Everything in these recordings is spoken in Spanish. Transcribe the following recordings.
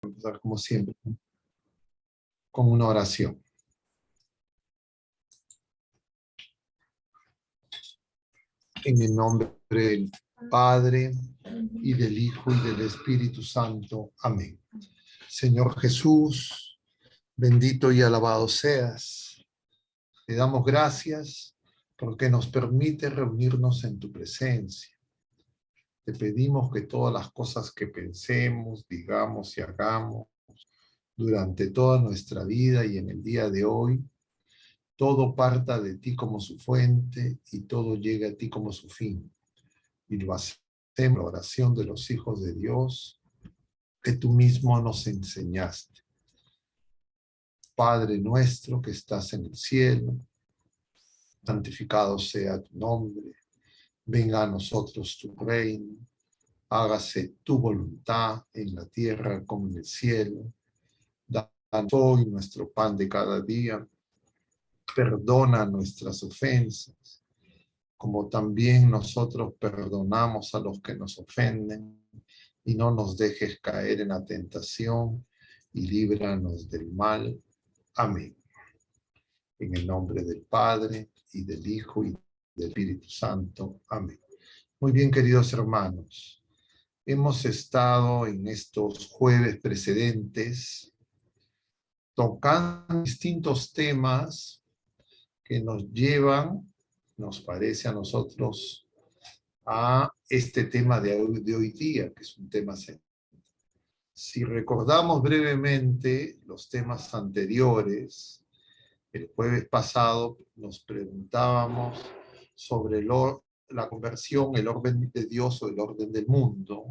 Empezar como siempre con una oración. En el nombre del Padre, y del Hijo, y del Espíritu Santo. Amén. Señor Jesús, bendito y alabado seas. Te damos gracias porque nos permite reunirnos en tu presencia. Te pedimos que todas las cosas que pensemos, digamos y hagamos durante toda nuestra vida y en el día de hoy, todo parta de ti como su fuente y todo llega a ti como su fin. Y lo hacemos en la oración de los hijos de Dios que tú mismo nos enseñaste. Padre nuestro que estás en el cielo, santificado sea tu nombre. Venga a nosotros tu reino. Hágase tu voluntad en la tierra como en el cielo. Danos hoy nuestro pan de cada día. Perdona nuestras ofensas, como también nosotros perdonamos a los que nos ofenden, y no nos dejes caer en la tentación, y líbranos del mal. Amén. En el nombre del Padre, y del Hijo, y del Espíritu Santo. Amén. Muy bien, queridos hermanos. Hemos estado en estos jueves precedentes tocando distintos temas que nos llevan, nos parece a nosotros, a este tema de hoy día, que es un tema central. Si recordamos brevemente los temas anteriores, el jueves pasado nos preguntábamos sobre la conversión, el orden de Dios o el orden del mundo.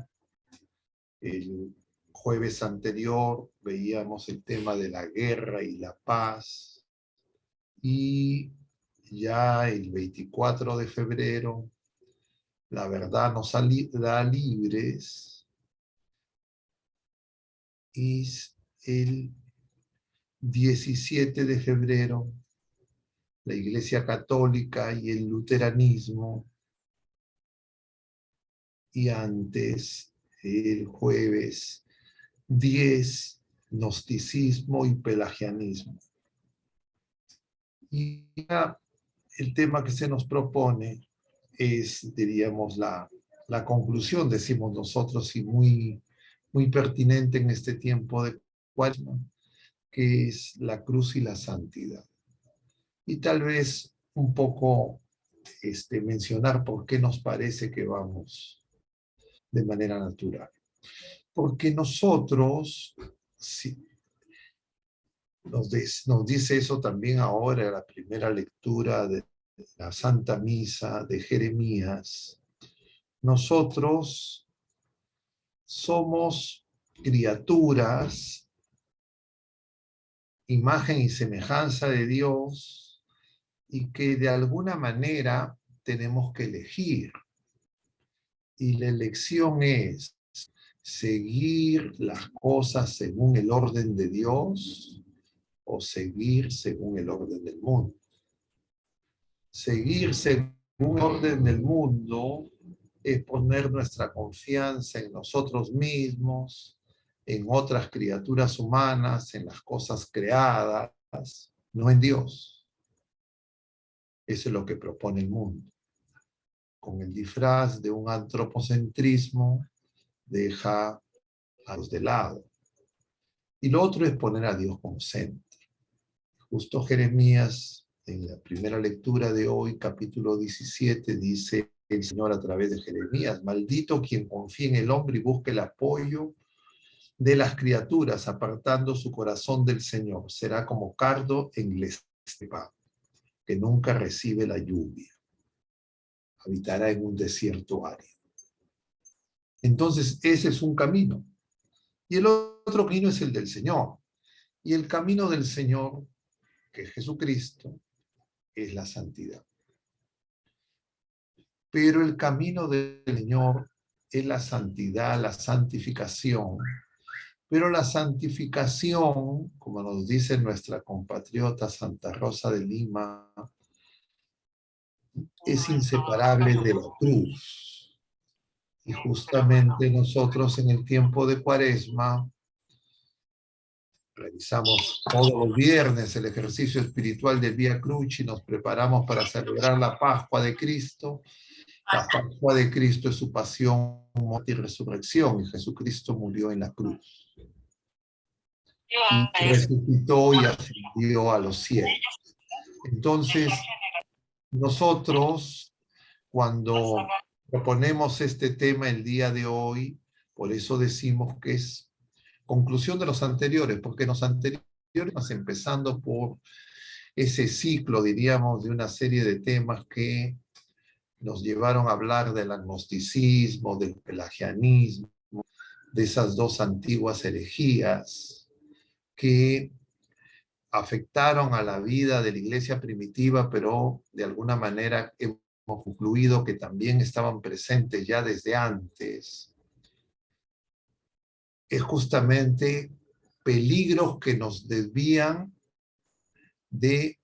El jueves anterior veíamos el tema de la guerra y la paz. Y ya el 24 de febrero, la verdad nos da libres. Y el 17 de febrero, la Iglesia Católica y el luteranismo. Y antes, el jueves 10, gnosticismo y pelagianismo. Y ya el tema que se nos propone es, diríamos, la conclusión, decimos nosotros, y muy pertinente en este tiempo de Cuaresma, que es la cruz y la santidad. Y tal vez un poco mencionar por qué nos parece que vamos de manera natural. Porque nosotros, si, nos dice eso también ahora la primera lectura de la Santa Misa de Jeremías, nosotros somos criaturas, imagen y semejanza de Dios, y que de alguna manera tenemos que elegir. Y la elección es seguir las cosas según el orden de Dios o seguir según el orden del mundo. Seguir según el orden del mundo es poner nuestra confianza en nosotros mismos, en otras criaturas humanas, en las cosas creadas, no en Dios. Eso es lo que propone el mundo. Con el disfraz de un antropocentrismo, deja a los de lado. Y lo otro es poner a Dios como centro. Justo Jeremías, en la primera lectura de hoy, capítulo 17, dice el Señor a través de Jeremías: maldito quien confía en el hombre y busque el apoyo de las criaturas, apartando su corazón del Señor. Será como cardo en el estepa, que nunca recibe la lluvia. Habitará en un desierto árido. Entonces, ese es un camino. Y el otro camino es el del Señor. Y el camino del Señor, que es Jesucristo, es la santidad. Pero el camino del Señor es la santidad, la santificación. Pero la santificación, como nos dice nuestra compatriota Santa Rosa de Lima, es inseparable de la cruz. Y justamente nosotros en el tiempo de Cuaresma Realizamos todos los viernes el ejercicio espiritual del Vía Crucis y nos preparamos para celebrar la Pascua de Cristo. La Pascua de Cristo es su pasión, muerte y resurrección, y Jesucristo murió en la cruz. Y resucitó y ascendió a los cielos. Entonces, nosotros, cuando proponemos este tema el día de hoy, por eso decimos que es conclusión de los anteriores, porque en los anteriores, empezando por ese ciclo, diríamos, de una serie de temas que nos llevaron a hablar del agnosticismo, del pelagianismo, de esas dos antiguas herejías que afectaron a la vida de la iglesia primitiva, pero de alguna manera hemos concluido que también estaban presentes ya desde antes. Es justamente peligros que nos desvían de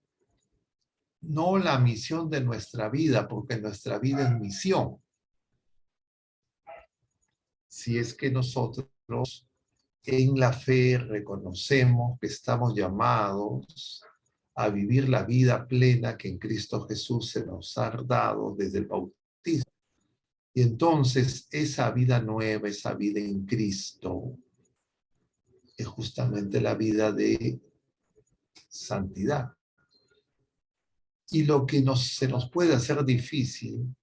no la misión de nuestra vida, porque nuestra vida es misión. Si es que nosotros en la fe reconocemos que estamos llamados a vivir la vida plena que en Cristo Jesús se nos ha dado desde el bautismo. Y entonces esa vida nueva, esa vida en Cristo, es justamente la vida de santidad. Y lo que se nos puede hacer difícil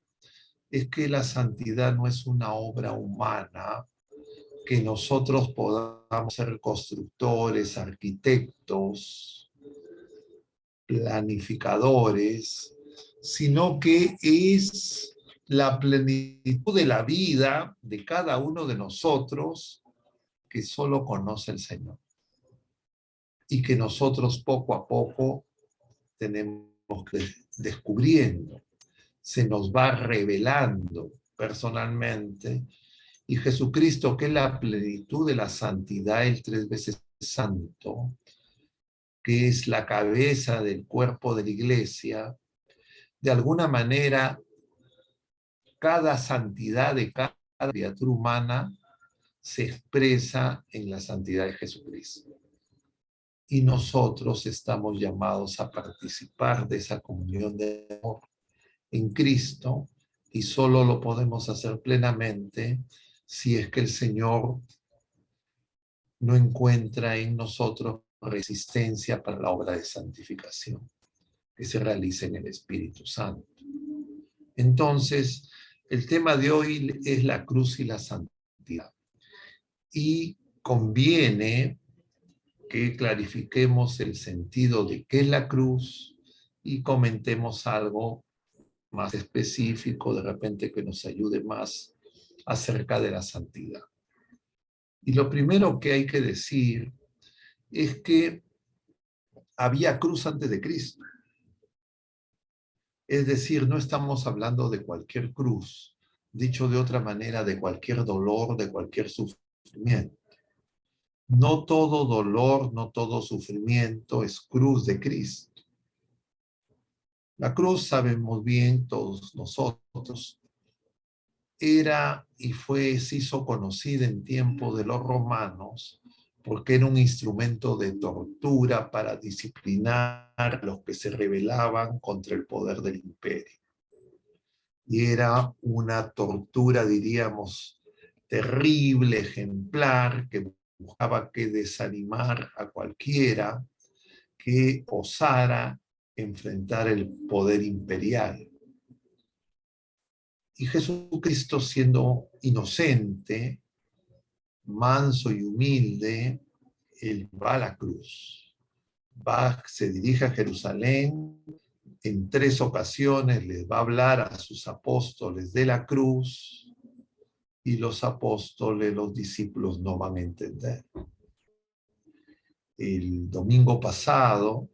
es que la santidad no es una obra humana, que nosotros podamos ser constructores, arquitectos, planificadores, sino que es la plenitud de la vida de cada uno de nosotros que solo conoce el Señor. Y que nosotros poco a poco tenemos que descubriendo, se nos va revelando personalmente. Y Jesucristo, que es la plenitud de la santidad, el 3 veces santo, que es la cabeza del cuerpo de la iglesia, de alguna manera, cada santidad de cada criatura humana se expresa en la santidad de Jesucristo. Y nosotros estamos llamados a participar de esa comunión de amor en Cristo, y solo lo podemos hacer plenamente si es que el Señor no encuentra en nosotros resistencia para la obra de santificación que se realiza en el Espíritu Santo. Entonces, el tema de hoy es la cruz y la santidad. Y conviene que clarifiquemos el sentido de qué es la cruz y comentemos algo más específico, de repente que nos ayude más acerca de la santidad. Y lo primero que hay que decir es que había cruz antes de Cristo. Es decir, no estamos hablando de cualquier cruz, dicho de otra manera, de cualquier dolor, de cualquier sufrimiento. No todo dolor, no todo sufrimiento es cruz de Cristo. La cruz, sabemos bien todos nosotros, era y se hizo conocida en tiempo de los romanos porque era un instrumento de tortura para disciplinar a los que se rebelaban contra el poder del imperio. Y era una tortura, diríamos, terrible, ejemplar, que buscaba que desanimar a cualquiera que osara enfrentar el poder imperial. Y Jesucristo, siendo inocente, manso y humilde, él va a la cruz. Se dirige a Jerusalén, en 3 ocasiones les va a hablar a sus apóstoles de la cruz, y los apóstoles, los discípulos no van a entender. El domingo pasado,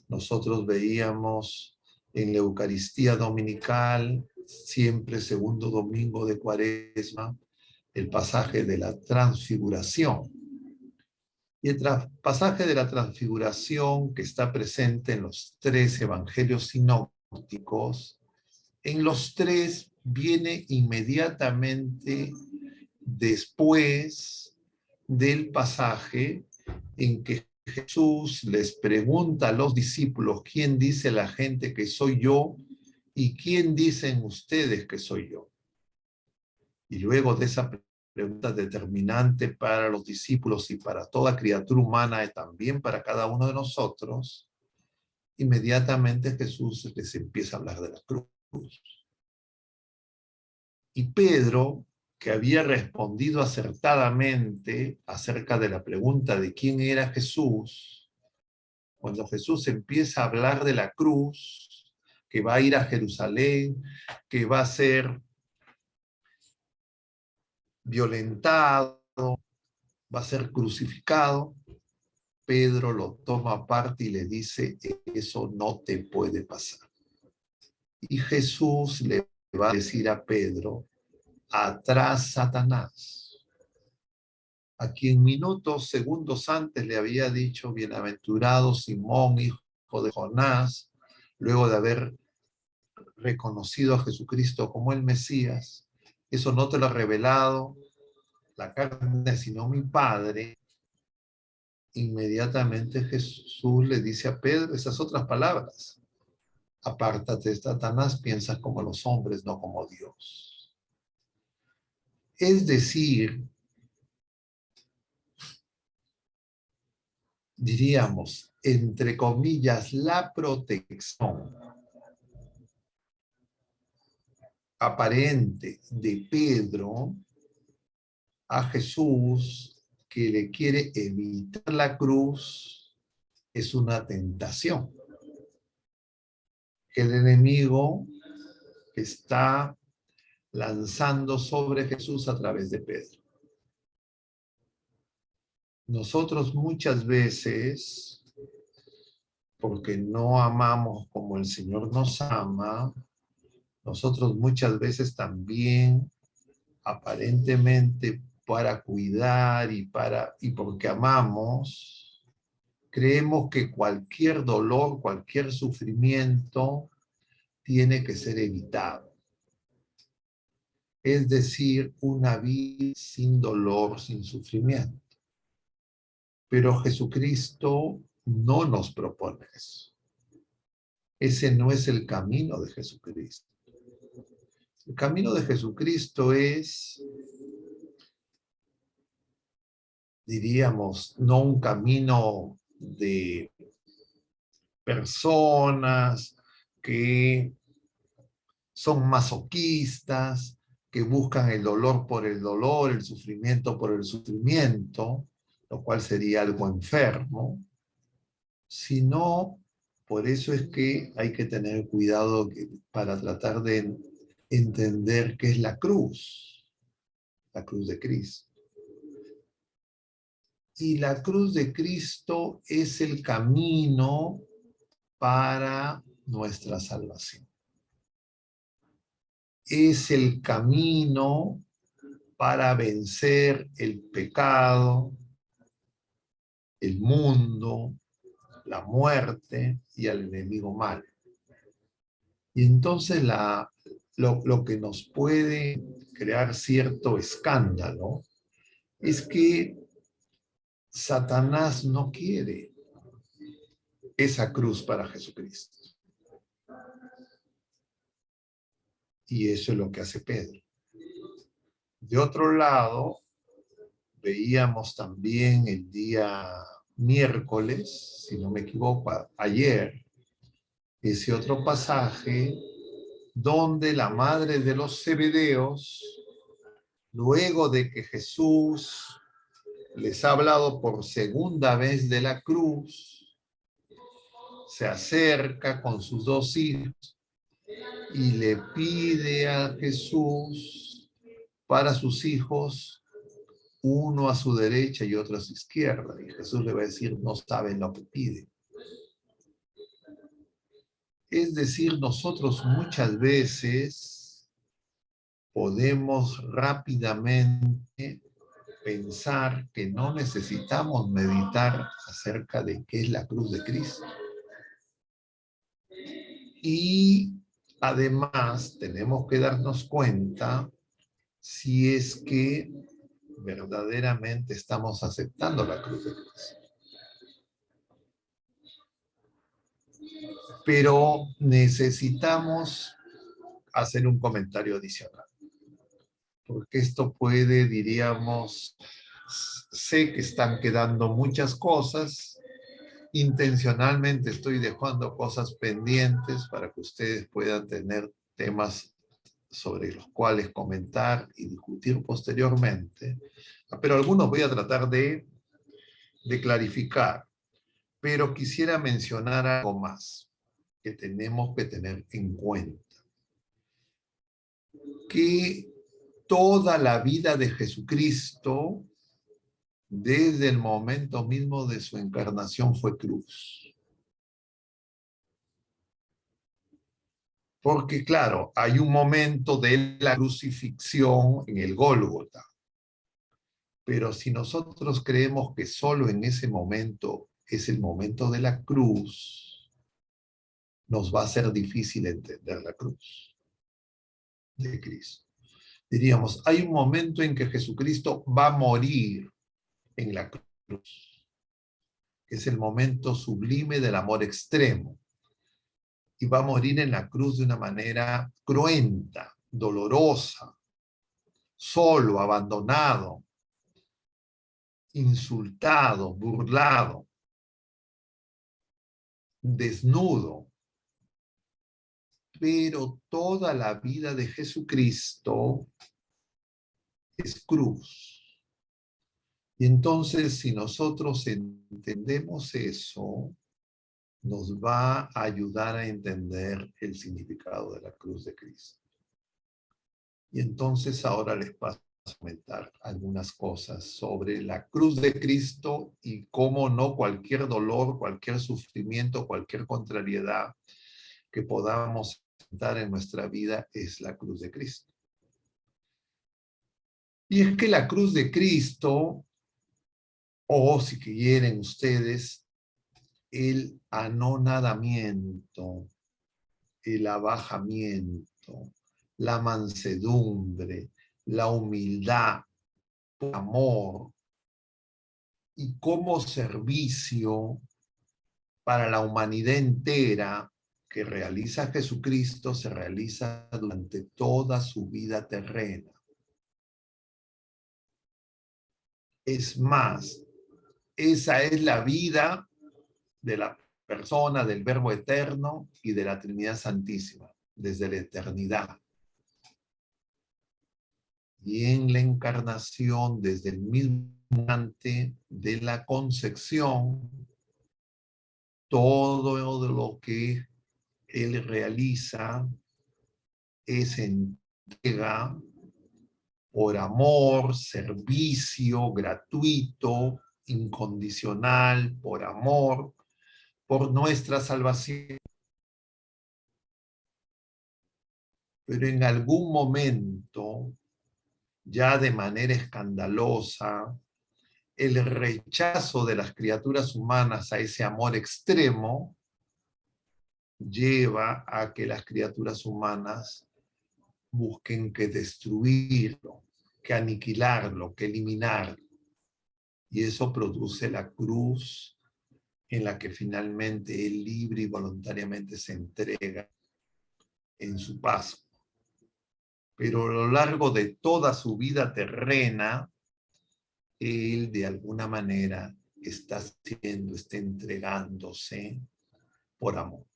nosotros veíamos en la Eucaristía Dominical, siempre segundo domingo de Cuaresma, el pasaje de la transfiguración. Y el pasaje de la transfiguración, que está presente en los 3 evangelios sinópticos, en los 3 viene inmediatamente después del pasaje en que Jesús les pregunta a los discípulos, ¿quién dice la gente que soy yo? ¿Y quién dicen ustedes que soy yo? Y luego de esa pregunta determinante para los discípulos y para toda criatura humana y también para cada uno de nosotros, inmediatamente Jesús les empieza a hablar de la cruz. Y Pedro, que había respondido acertadamente acerca de la pregunta de quién era Jesús, cuando Jesús empieza a hablar de la cruz, que va a ir a Jerusalén, que va a ser violentado, va a ser crucificado, Pedro lo toma aparte y le dice, eso no te puede pasar. Y Jesús le va a decir a Pedro, atrás Satanás, a quien minutos, segundos antes le había dicho, bienaventurado Simón, hijo de Jonás, luego de haber reconocido a Jesucristo como el Mesías, eso no te lo ha revelado la carne, sino mi Padre. Inmediatamente Jesús le dice a Pedro esas otras palabras. Apártate, Satanás, piensas como los hombres, no como Dios. Es decir, diríamos, entre comillas, la protección aparente de Pedro a Jesús, que le quiere evitar la cruz, es una tentación. El enemigo está lanzando sobre Jesús a través de Pedro. Nosotros muchas veces, porque no amamos como el Señor nos ama, nosotros muchas veces también, aparentemente para cuidar y porque amamos, creemos que cualquier dolor, cualquier sufrimiento tiene que ser evitado. Es decir, una vida sin dolor, sin sufrimiento. Pero Jesucristo no nos propone eso. Ese no es el camino de Jesucristo. El camino de Jesucristo es, diríamos, no un camino de personas que son masoquistas, que buscan el dolor por el dolor, el sufrimiento por el sufrimiento, lo cual sería algo enfermo, sino por eso es que hay que tener cuidado para tratar de entender qué es la cruz de Cristo. Y la cruz de Cristo es el camino para nuestra salvación. Es el camino para vencer el pecado, el mundo, la muerte y al enemigo malo. Y entonces lo que nos puede crear cierto escándalo es que Satanás no quiere esa cruz para Jesucristo. Y eso es lo que hace Pedro. De otro lado, veíamos también el día miércoles, si no me equivoco, ayer, ese otro pasaje donde la madre de los Zebedeos, luego de que Jesús les ha hablado por segunda vez de la cruz, se acerca con sus dos hijos y le pide a Jesús para sus hijos, uno a su derecha y otro a su izquierda. Y Jesús le va a decir, no saben lo que piden. Es decir, nosotros muchas veces podemos rápidamente pensar que no necesitamos meditar acerca de qué es la cruz de Cristo. Y además tenemos que darnos cuenta si es que verdaderamente estamos aceptando la cruz de Cristo. Pero necesitamos hacer un comentario adicional, porque esto puede, diríamos, sé que están quedando muchas cosas, intencionalmente estoy dejando cosas pendientes para que ustedes puedan tener temas sobre los cuales comentar y discutir posteriormente, pero algunos voy a tratar de clarificar, pero quisiera mencionar algo más que tenemos que tener en cuenta, que toda la vida de Jesucristo, desde el momento mismo de su encarnación, fue cruz. Porque claro, hay un momento de la crucifixión en el Gólgota, pero si nosotros creemos que solo en ese momento es el momento de la cruz, nos va a ser difícil entender la cruz de Cristo. Diríamos, hay un momento en que Jesucristo va a morir en la cruz, que es el momento sublime del amor extremo, y va a morir en la cruz de una manera cruenta, dolorosa, solo, abandonado, insultado, burlado, desnudo. Pero toda la vida de Jesucristo es cruz. Y entonces, si nosotros entendemos eso, nos va a ayudar a entender el significado de la cruz de Cristo. Y entonces ahora les paso a comentar algunas cosas sobre la cruz de Cristo y cómo no cualquier dolor, cualquier sufrimiento, cualquier contrariedad que podamos enfrentar en nuestra vida es la cruz de Cristo. Y es que la cruz de Cristo, o si quieren ustedes, el anonadamiento, el abajamiento, la mansedumbre, la humildad, el amor, y como servicio para la humanidad entera que realiza Jesucristo, se realiza durante toda su vida terrena. Es más, esa es la vida de la persona, del Verbo eterno y de la Trinidad Santísima, desde la eternidad. Y en la encarnación, desde el mismo instante de la concepción, todo lo que Él realiza es entrega por amor, servicio gratuito, incondicional, por amor, por nuestra salvación. Pero en algún momento, ya de manera escandalosa, el rechazo de las criaturas humanas a ese amor extremo lleva a que las criaturas humanas busquen que destruirlo, que aniquilarlo, que eliminarlo. Y eso produce la cruz en la que finalmente Él libre y voluntariamente se entrega en su paso. Pero a lo largo de toda su vida terrena, Él de alguna manera está entregándose por amor.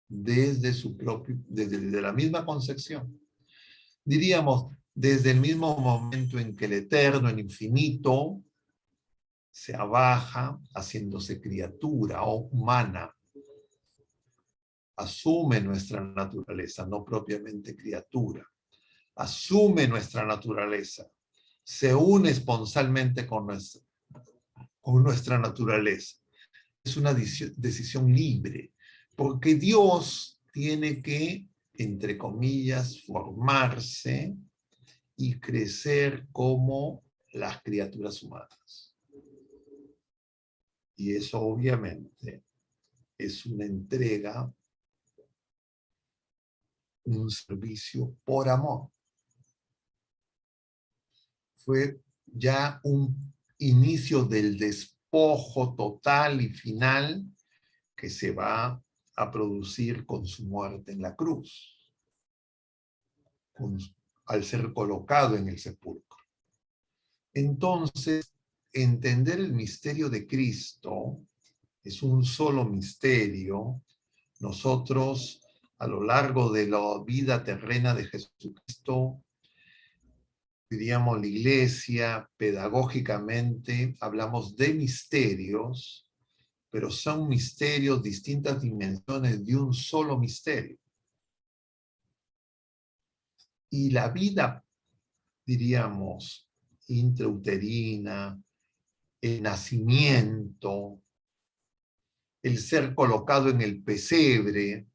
Desde la misma concepción. Diríamos, desde el mismo momento en que el eterno, el infinito, se abaja haciéndose criatura o humana, asume nuestra naturaleza, no propiamente criatura, asume nuestra naturaleza, se une esponsalmente con nuestra naturaleza. Es una decisión libre, porque Dios tiene que, entre comillas, formarse y crecer como las criaturas humanas. Y eso obviamente es una entrega, un servicio por amor. Fue ya un inicio del despojo total y final que se va a producir con su muerte en la cruz, al ser colocado en el sepulcro. Entonces, entender el misterio de Cristo es un solo misterio. Nosotros, a lo largo de la vida terrena de Jesucristo, diríamos la iglesia, pedagógicamente, hablamos de misterios, pero son misterios, distintas dimensiones de un solo misterio. Y la vida, diríamos, intrauterina, el nacimiento, el ser colocado en el pesebre,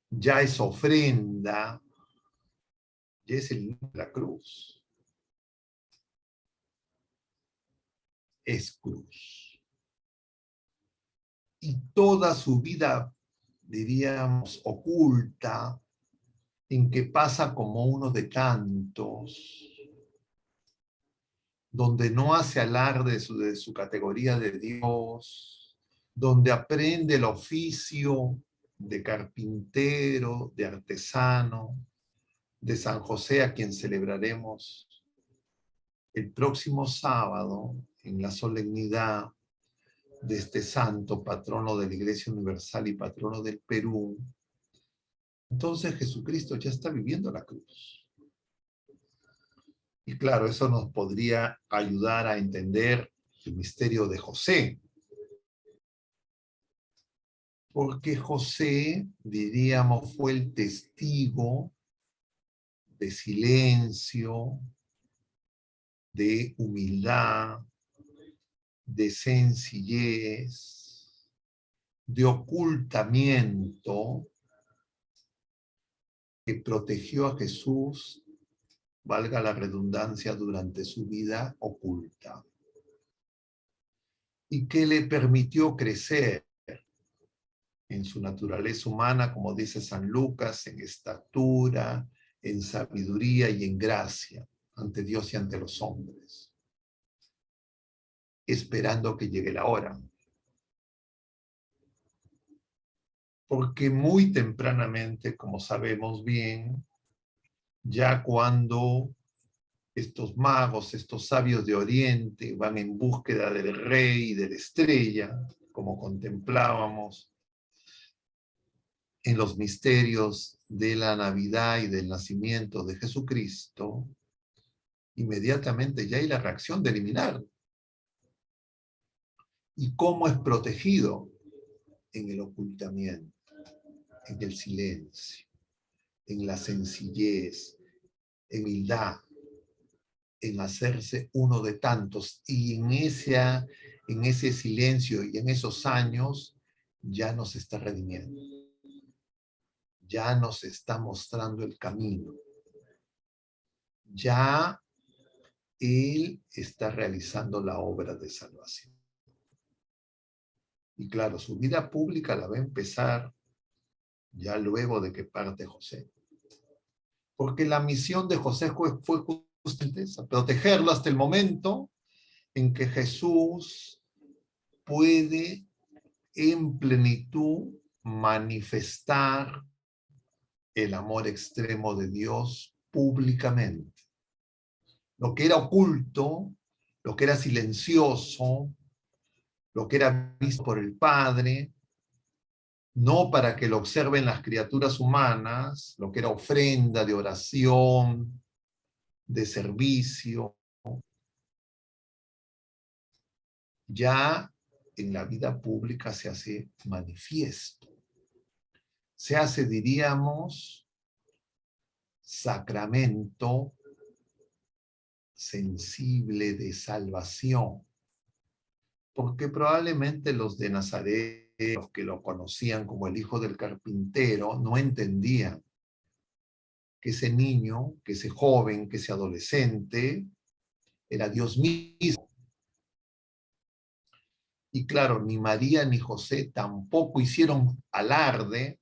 ya es ofrenda, ya es el de la cruz. Es cruz. Y toda su vida, diríamos, oculta, en que pasa como uno de tantos, donde no hace alarde de su categoría de Dios, donde aprende el oficio de carpintero, de artesano, de San José, a quien celebraremos el próximo sábado en la solemnidad de este santo, patrono de la Iglesia Universal y patrono del Perú. Entonces Jesucristo ya está viviendo la cruz. Y claro, eso nos podría ayudar a entender el misterio de José. Porque José, diríamos, fue el testigo de silencio, de humildad, de sencillez, de ocultamiento, que protegió a Jesús, valga la redundancia, durante su vida oculta. Y que le permitió crecer en su naturaleza humana, como dice San Lucas, en estatura, en sabiduría y en gracia, ante Dios y ante los hombres, esperando que llegue la hora. Porque muy tempranamente, como sabemos bien, ya cuando estos magos, estos sabios de Oriente van en búsqueda del rey y de la estrella, como contemplábamos en los misterios de la Navidad y del nacimiento de Jesucristo, inmediatamente ya hay la reacción de eliminar. ¿Y cómo es protegido? En el ocultamiento, en el silencio, en la sencillez, en humildad, en hacerse uno de tantos. Y en ese silencio y en esos años ya nos está redimiendo. Ya nos está mostrando el camino. Ya Él está realizando la obra de salvación. Y claro, su vida pública la va a empezar ya luego de que parte José. Porque la misión de José fue justamente esa, protegerlo hasta el momento en que Jesús puede en plenitud manifestar el amor extremo de Dios públicamente. Lo que era oculto, lo que era silencioso, lo que era visto por el Padre, no para que lo observen las criaturas humanas, lo que era ofrenda de oración, de servicio, ya en la vida pública se hace manifiesto. Se hace, diríamos, sacramento sensible de salvación. Porque probablemente los de Nazaret, los que lo conocían como el hijo del carpintero, no entendían que ese niño, que ese joven, que ese adolescente, era Dios mismo. Y claro, ni María ni José tampoco hicieron alarde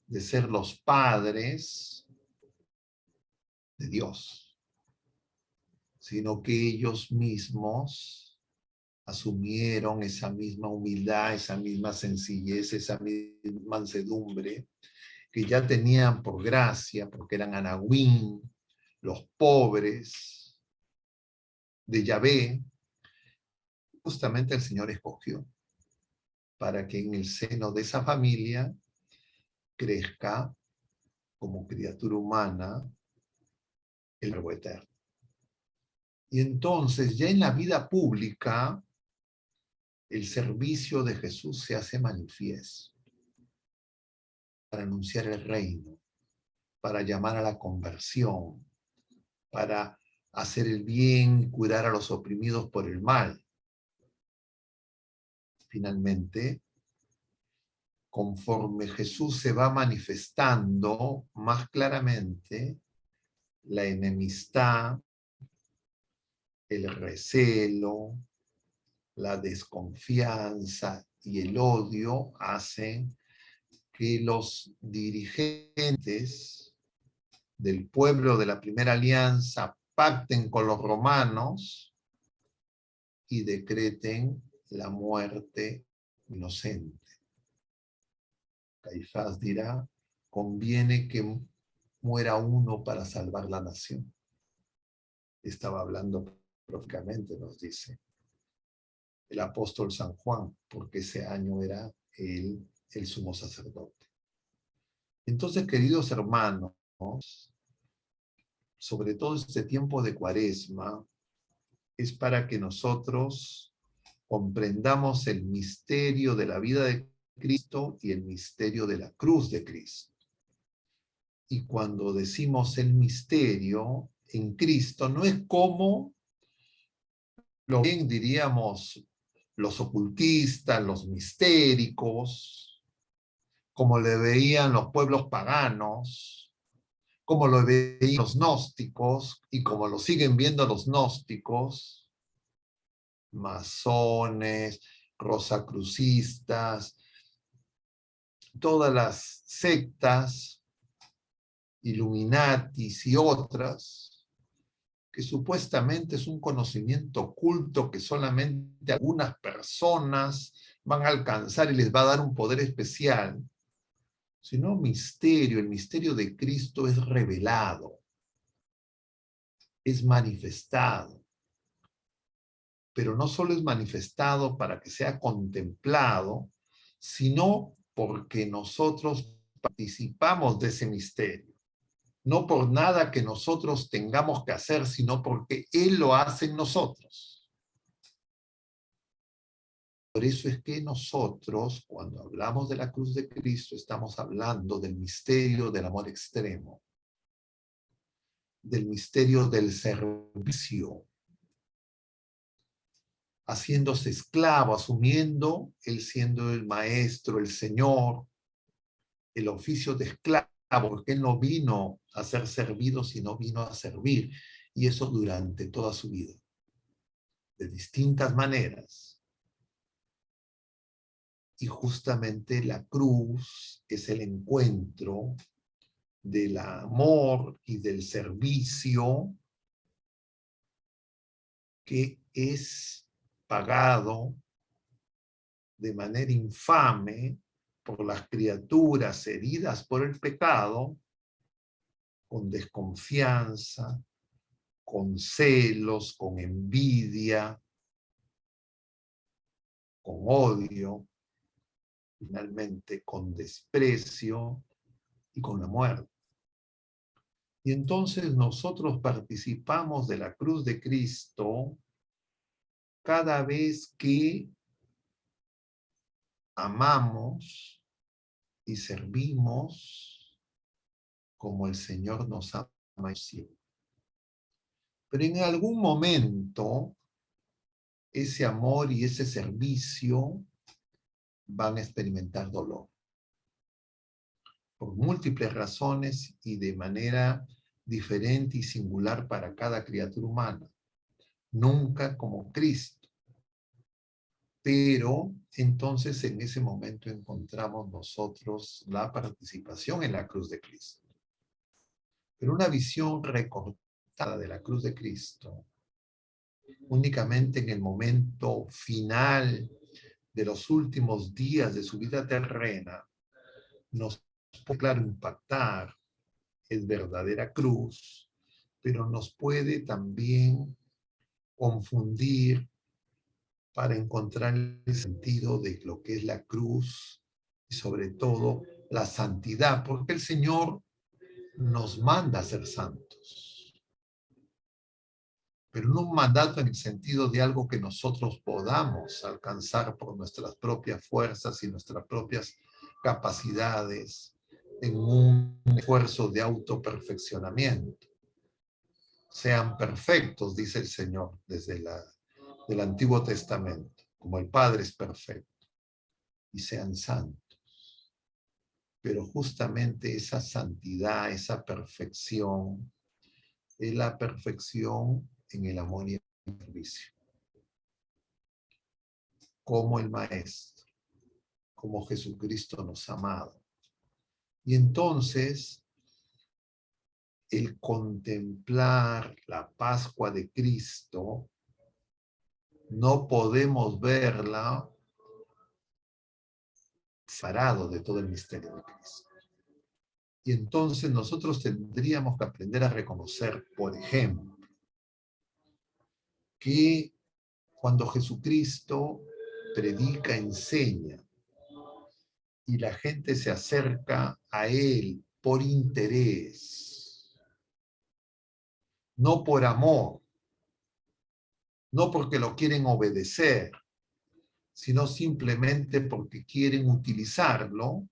de ser los padres de Dios, sino que ellos mismos asumieron esa misma humildad, esa misma sencillez, esa misma mansedumbre que ya tenían por gracia, porque eran Anahuín, los pobres de Yahvé. Justamente el Señor escogió para que en el seno de esa familia crezca como criatura humana el Verbo eterno. Y entonces, ya en la vida pública, el servicio de Jesús se hace manifiesto para anunciar el reino, para llamar a la conversión, para hacer el bien, curar a los oprimidos por el mal. Finalmente, conforme Jesús se va manifestando más claramente, la enemistad, el recelo, la desconfianza y el odio hacen que los dirigentes del pueblo de la primera alianza pacten con los romanos y decreten la muerte inocente. Caifás dirá, conviene que muera uno para salvar la nación. Estaba hablando proféticamente, nos dice el apóstol San Juan, porque ese año era él el sumo sacerdote. Entonces, queridos hermanos, sobre todo este tiempo de Cuaresma, es para que nosotros comprendamos el misterio de la vida de Cristo y el misterio de la cruz de Cristo. Y cuando decimos el misterio en Cristo, no es como lo bien diríamos los ocultistas, los mistéricos, como le veían los pueblos paganos, como lo veían los gnósticos y como lo siguen viendo los gnósticos, masones, rosacrucistas, todas las sectas, Illuminatis y otras, que supuestamente es un conocimiento oculto que solamente algunas personas van a alcanzar y les va a dar un poder especial, sino misterio. El misterio de Cristo es revelado, es manifestado, pero no solo es manifestado para que sea contemplado, sino porque nosotros participamos de ese misterio. No por nada que nosotros tengamos que hacer, sino porque Él lo hace en nosotros. Por eso es que nosotros, cuando hablamos de la cruz de Cristo, estamos hablando del misterio del amor extremo, del misterio del servicio, haciéndose esclavo, asumiendo Él siendo el maestro, el Señor, el oficio de esclavo, porque Él no vino a ser servido, sino vino a servir, y eso durante toda su vida, de distintas maneras. Y justamente la cruz es el encuentro del amor y del servicio que es pagado de manera infame por las criaturas heridas por el pecado, con desconfianza, con celos, con envidia, con odio, finalmente con desprecio y con la muerte. Y entonces nosotros participamos de la cruz de Cristo cada vez que amamos y servimos como el Señor nos ama siempre. Pero en algún momento ese amor y ese servicio van a experimentar dolor. Por múltiples razones y de manera diferente y singular para cada criatura humana. Nunca como Cristo. Pero entonces en ese momento encontramos nosotros la participación en la cruz de Cristo. Pero una visión recortada de la cruz de Cristo Únicamente en el momento final de los últimos días de su vida terrena, nos puede, claro, impactar, es verdadera cruz, pero nos puede también confundir para encontrar el sentido de lo que es la cruz y sobre todo la santidad, porque el Señor nos manda a ser santos, pero no un mandato en el sentido de algo que nosotros podamos alcanzar por nuestras propias fuerzas y nuestras propias capacidades en un esfuerzo de autoperfeccionamiento. Sean perfectos, dice el Señor desde el Antiguo Testamento, como el Padre es perfecto, y sean santos. Pero justamente esa santidad, esa perfección, es la perfección en el amor y el servicio. Como el Maestro, como Jesucristo nos ha amado. Y entonces, el contemplar la Pascua de Cristo, no podemos verla separado de todo el misterio de Cristo. Y entonces nosotros tendríamos que aprender a reconocer, por ejemplo, que cuando Jesucristo predica, enseña, y la gente se acerca a Él por interés, no por amor, no porque lo quieren obedecer, sino simplemente porque quieren utilizarlo,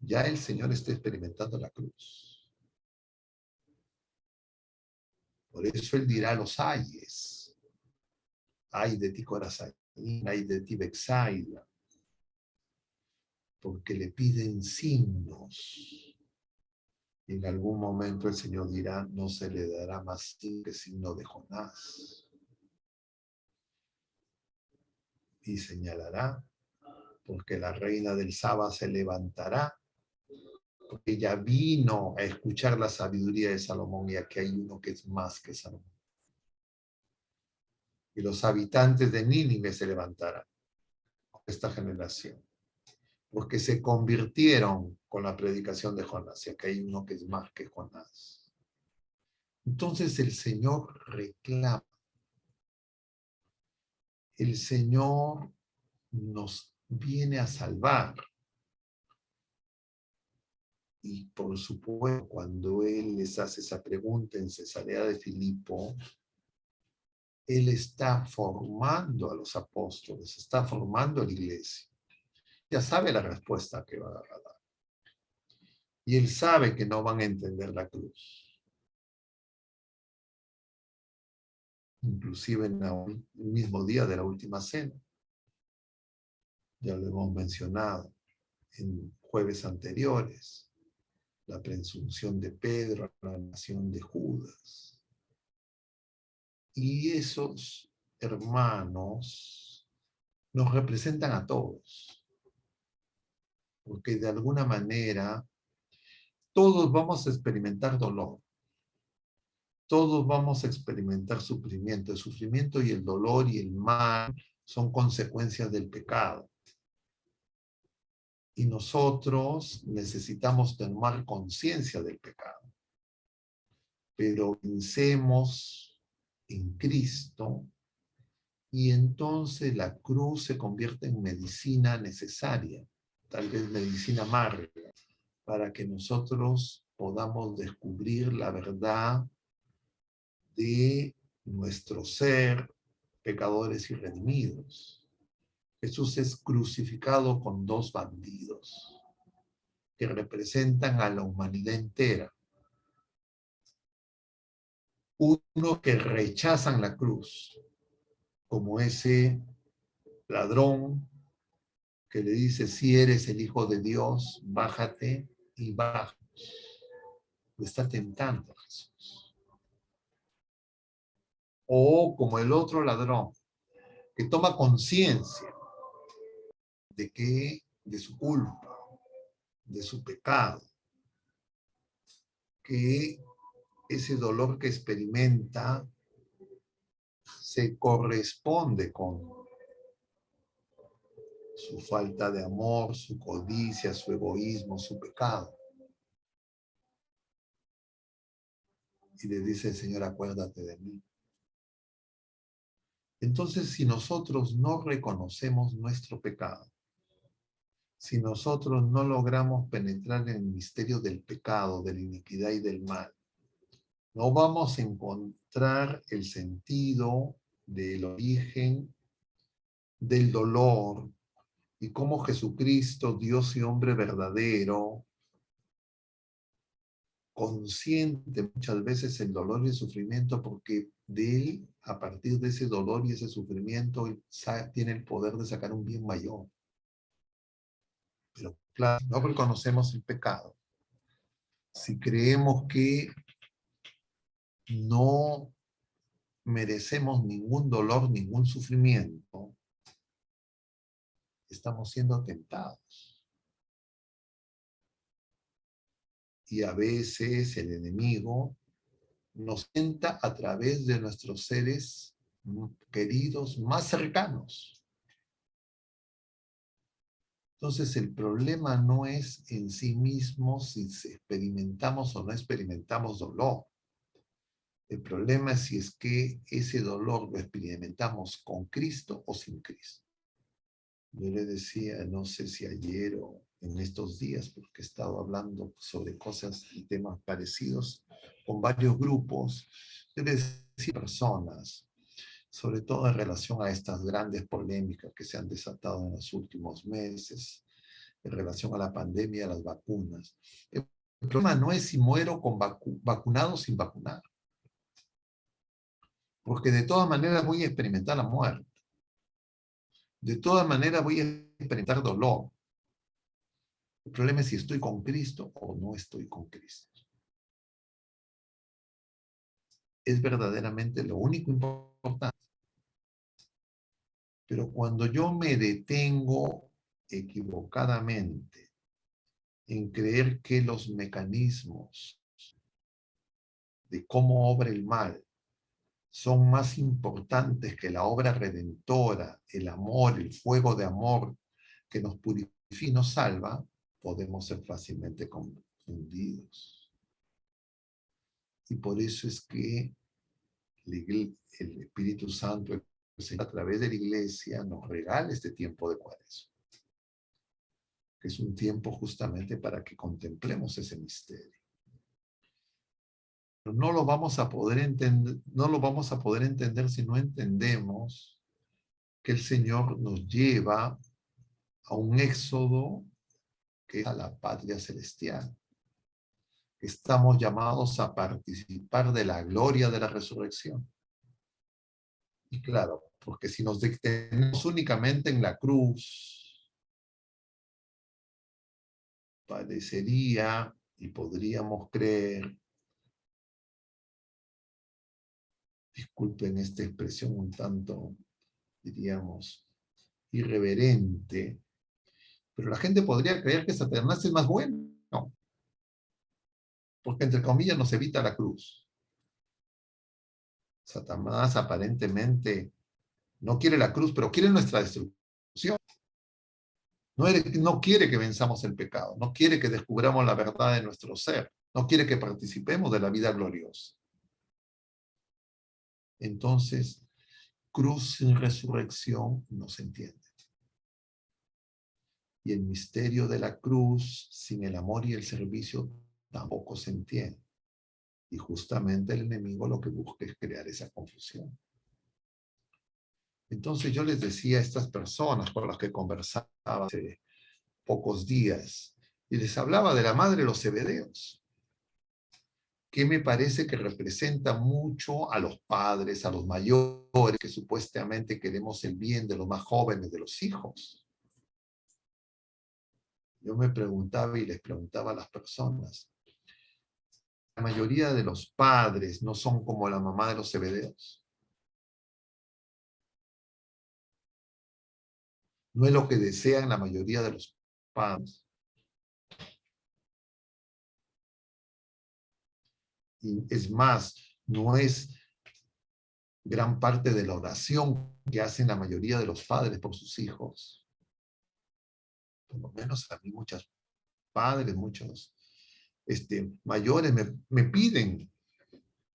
ya el Señor está experimentando la cruz. Por eso Él dirá a los ayes, ay de ti Corazín, ay de ti Betsaida, porque le piden signos. Y en algún momento el Señor dirá, no se le dará más que signo de Jonás. Y señalará, porque la reina del Saba se levantará, porque ella vino a escuchar la sabiduría de Salomón, y aquí hay uno que es más que Salomón. Y los habitantes de Nínive se levantarán, esta generación, porque se convirtieron con la predicación de Jonás, y aquí hay uno que es más que Jonás. Entonces el Señor reclama, el Señor nos viene a salvar. Y por supuesto, cuando Él les hace esa pregunta en Cesarea de Filipo, Él está formando a los apóstoles, está formando a la iglesia. Ya sabe la respuesta que va a dar. Y Él sabe que no van a entender la cruz. Inclusive en el mismo día de la última cena. Ya lo hemos mencionado en jueves anteriores. La presunción de Pedro, la nación de Judas. Y esos hermanos nos representan a todos, porque de alguna manera todos vamos a experimentar dolor, todos vamos a experimentar sufrimiento. El sufrimiento y el dolor y el mal son consecuencias del pecado. Y nosotros necesitamos tomar conciencia del pecado. Pero vencemos en Cristo y entonces la cruz se convierte en medicina necesaria, tal vez medicina amarga, para que nosotros podamos descubrir la verdad de nuestro ser, pecadores y redimidos. Jesús es crucificado con dos bandidos que representan a la humanidad entera. Uno que rechazan la cruz, como ese ladrón que le dice, si eres el Hijo de Dios, bájate y baja. Le está tentando a Jesús. O como el otro ladrón, que toma conciencia de su culpa, de su pecado, que ese dolor que experimenta se corresponde con su falta de amor, su codicia, su egoísmo, su pecado. Y le dice el Señor, acuérdate de mí. Entonces, si nosotros no reconocemos nuestro pecado, si nosotros no logramos penetrar en el misterio del pecado, de la iniquidad y del mal, no vamos a encontrar el sentido del origen del dolor y cómo Jesucristo, Dios y hombre verdadero, consciente muchas veces el dolor y el sufrimiento, porque de él, a partir de ese dolor y ese sufrimiento, él tiene el poder de sacar un bien mayor. Pero claro, no reconocemos el pecado. Si creemos que no merecemos ningún dolor, ningún sufrimiento, estamos siendo tentados. Y a veces el enemigo nos tenta a través de nuestros seres queridos más cercanos. Entonces el problema no es en sí mismo si experimentamos o no experimentamos dolor. El problema es si es que ese dolor lo experimentamos con Cristo o sin Cristo. Yo le decía, no sé si ayer o en estos días, porque he estado hablando sobre cosas y temas parecidos con varios grupos, yo le decía a personas, sobre todo en relación a estas grandes polémicas que se han desatado en los últimos meses, en relación a la pandemia, a las vacunas. El problema no es si muero con vacunado o sin vacunar, porque de todas maneras voy a experimentar la muerte. De todas maneras voy a experimentar dolor. El problema es si estoy con Cristo o no estoy con Cristo. Es verdaderamente lo único importante. Pero cuando yo me detengo equivocadamente en creer que los mecanismos de cómo obra el mal son más importantes que la obra redentora, el amor, el fuego de amor que nos purifica y nos salva, podemos ser fácilmente confundidos. Y por eso es que el Espíritu Santo, a través de la iglesia, nos regala este tiempo de Cuaresma, que es un tiempo justamente para que contemplemos ese misterio. Pero no lo vamos a poder entender, no lo vamos a poder entender si no entendemos que el Señor nos lleva a un éxodo que es a la patria celestial. Estamos llamados a participar de la gloria de la resurrección. Y claro, porque si nos detenemos únicamente en la cruz, parecería y podríamos creer, disculpen esta expresión un tanto, diríamos, irreverente, pero la gente podría creer que Satanás es más bueno, no, porque entre comillas nos evita la cruz. Satanás aparentemente no quiere la cruz, pero quiere nuestra destrucción. No quiere que venzamos el pecado, no quiere que descubramos la verdad de nuestro ser, no quiere que participemos de la vida gloriosa. Entonces, cruz sin resurrección no se entiende. Y el misterio de la cruz sin el amor y el servicio tampoco se entiende. Y justamente el enemigo lo que busca es crear esa confusión. Entonces yo les decía a estas personas con las que conversaba hace pocos días, y les hablaba de la madre de los Zebedeos, que me parece que representa mucho a los padres, a los mayores, que supuestamente queremos el bien de los más jóvenes, de los hijos. Yo me preguntaba y les preguntaba a las personas, la mayoría de los padres no son como la mamá de los Zebedeos. No es lo que desean la mayoría de los padres. Y es más, no es gran parte de la oración que hacen la mayoría de los padres por sus hijos. Por lo menos a mí muchos padres, muchos mayores me piden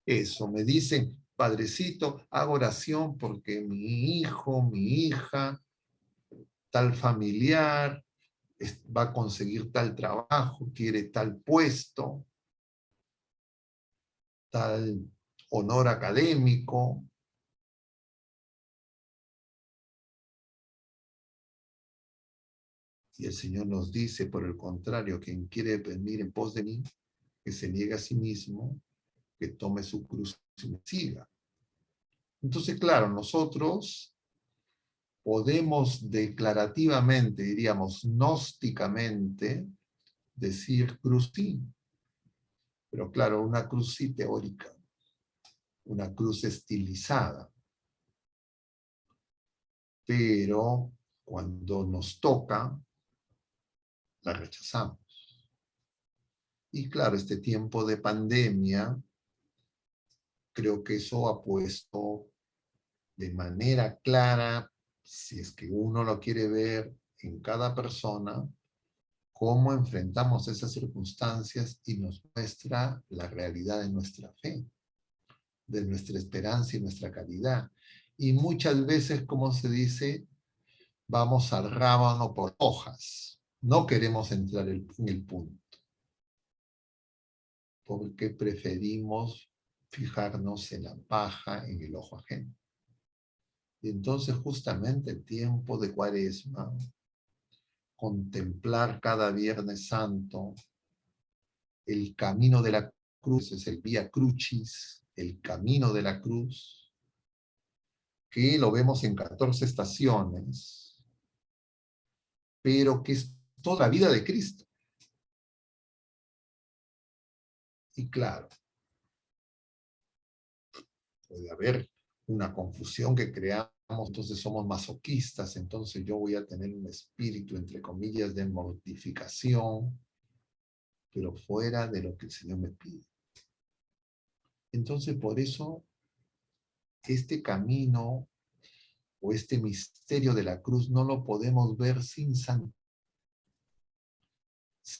eso, me dicen, padrecito, hago oración porque mi hijo, mi hija, tal familiar, va a conseguir tal trabajo, quiere tal puesto, tal honor académico. Y el Señor nos dice, por el contrario, quien quiere venir en pos de mí, que se niegue a sí mismo, que tome su cruz y me siga. Entonces, claro, nosotros podemos declarativamente, diríamos gnósticamente, decir cruz sí, pero claro, una cruz sí teórica, una cruz estilizada. Pero cuando nos toca, la rechazamos. Y claro, este tiempo de pandemia, creo que eso ha puesto de manera clara, si es que uno lo quiere ver en cada persona, cómo enfrentamos esas circunstancias y nos muestra la realidad de nuestra fe, de nuestra esperanza y nuestra caridad. Y muchas veces, como se dice, vamos al rábano por hojas. No queremos entrar en el punto, porque preferimos fijarnos en la paja en el ojo ajeno. Y entonces justamente el tiempo de Cuaresma, contemplar cada Viernes Santo el camino de la cruz, es el Vía Crucis, el camino de la cruz, que lo vemos en 14 estaciones, pero que es toda la vida de Cristo. Y claro, puede haber una confusión que creamos, entonces somos masoquistas, entonces yo voy a tener un espíritu, entre comillas, de mortificación, pero fuera de lo que el Señor me pide. Entonces, por eso, este camino o este misterio de la cruz no lo podemos ver sin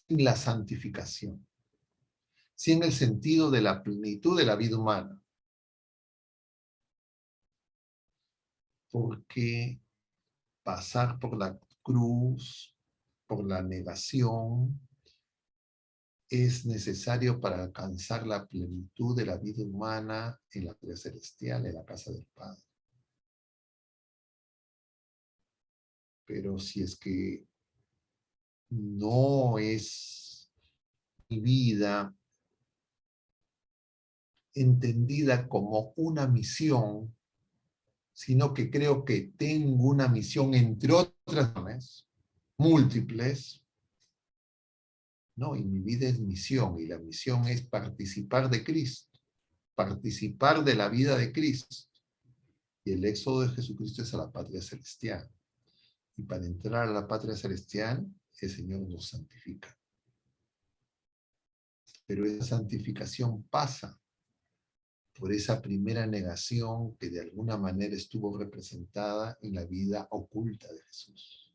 la santificación, sin el sentido de la plenitud de la vida humana. Porque pasar por la cruz, por la negación, es necesario para alcanzar la plenitud de la vida humana en la patria celestial, en la casa del Padre. Pero si es que no es mi vida entendida como una misión, sino que creo que tengo una misión entre otras múltiples, ¿no? Y mi vida es misión, y la misión es participar de Cristo, participar de la vida de Cristo. Y el éxodo de Jesucristo es a la patria celestial. Y para entrar a la patria celestial, el Señor nos santifica. Pero esa santificación pasa por esa primera negación que de alguna manera estuvo representada en la vida oculta de Jesús,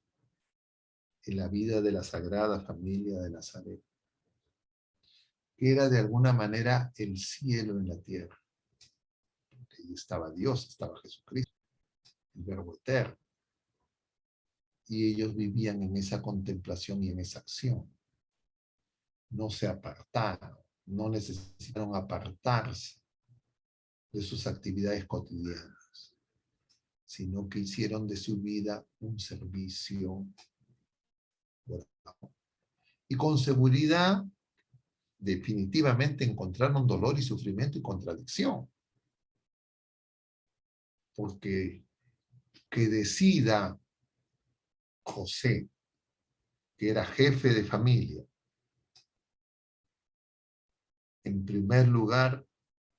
en la vida de la Sagrada Familia de Nazaret, que era de alguna manera el cielo en la tierra. Porque ahí estaba Dios, estaba Jesucristo, el Verbo eterno. Y ellos vivían en esa contemplación y en esa acción. No se apartaron, no necesitaron apartarse de sus actividades cotidianas, sino que hicieron de su vida un servicio. Y con seguridad, definitivamente encontraron dolor y sufrimiento y contradicción. Porque que decida José, que era jefe de familia, en primer lugar,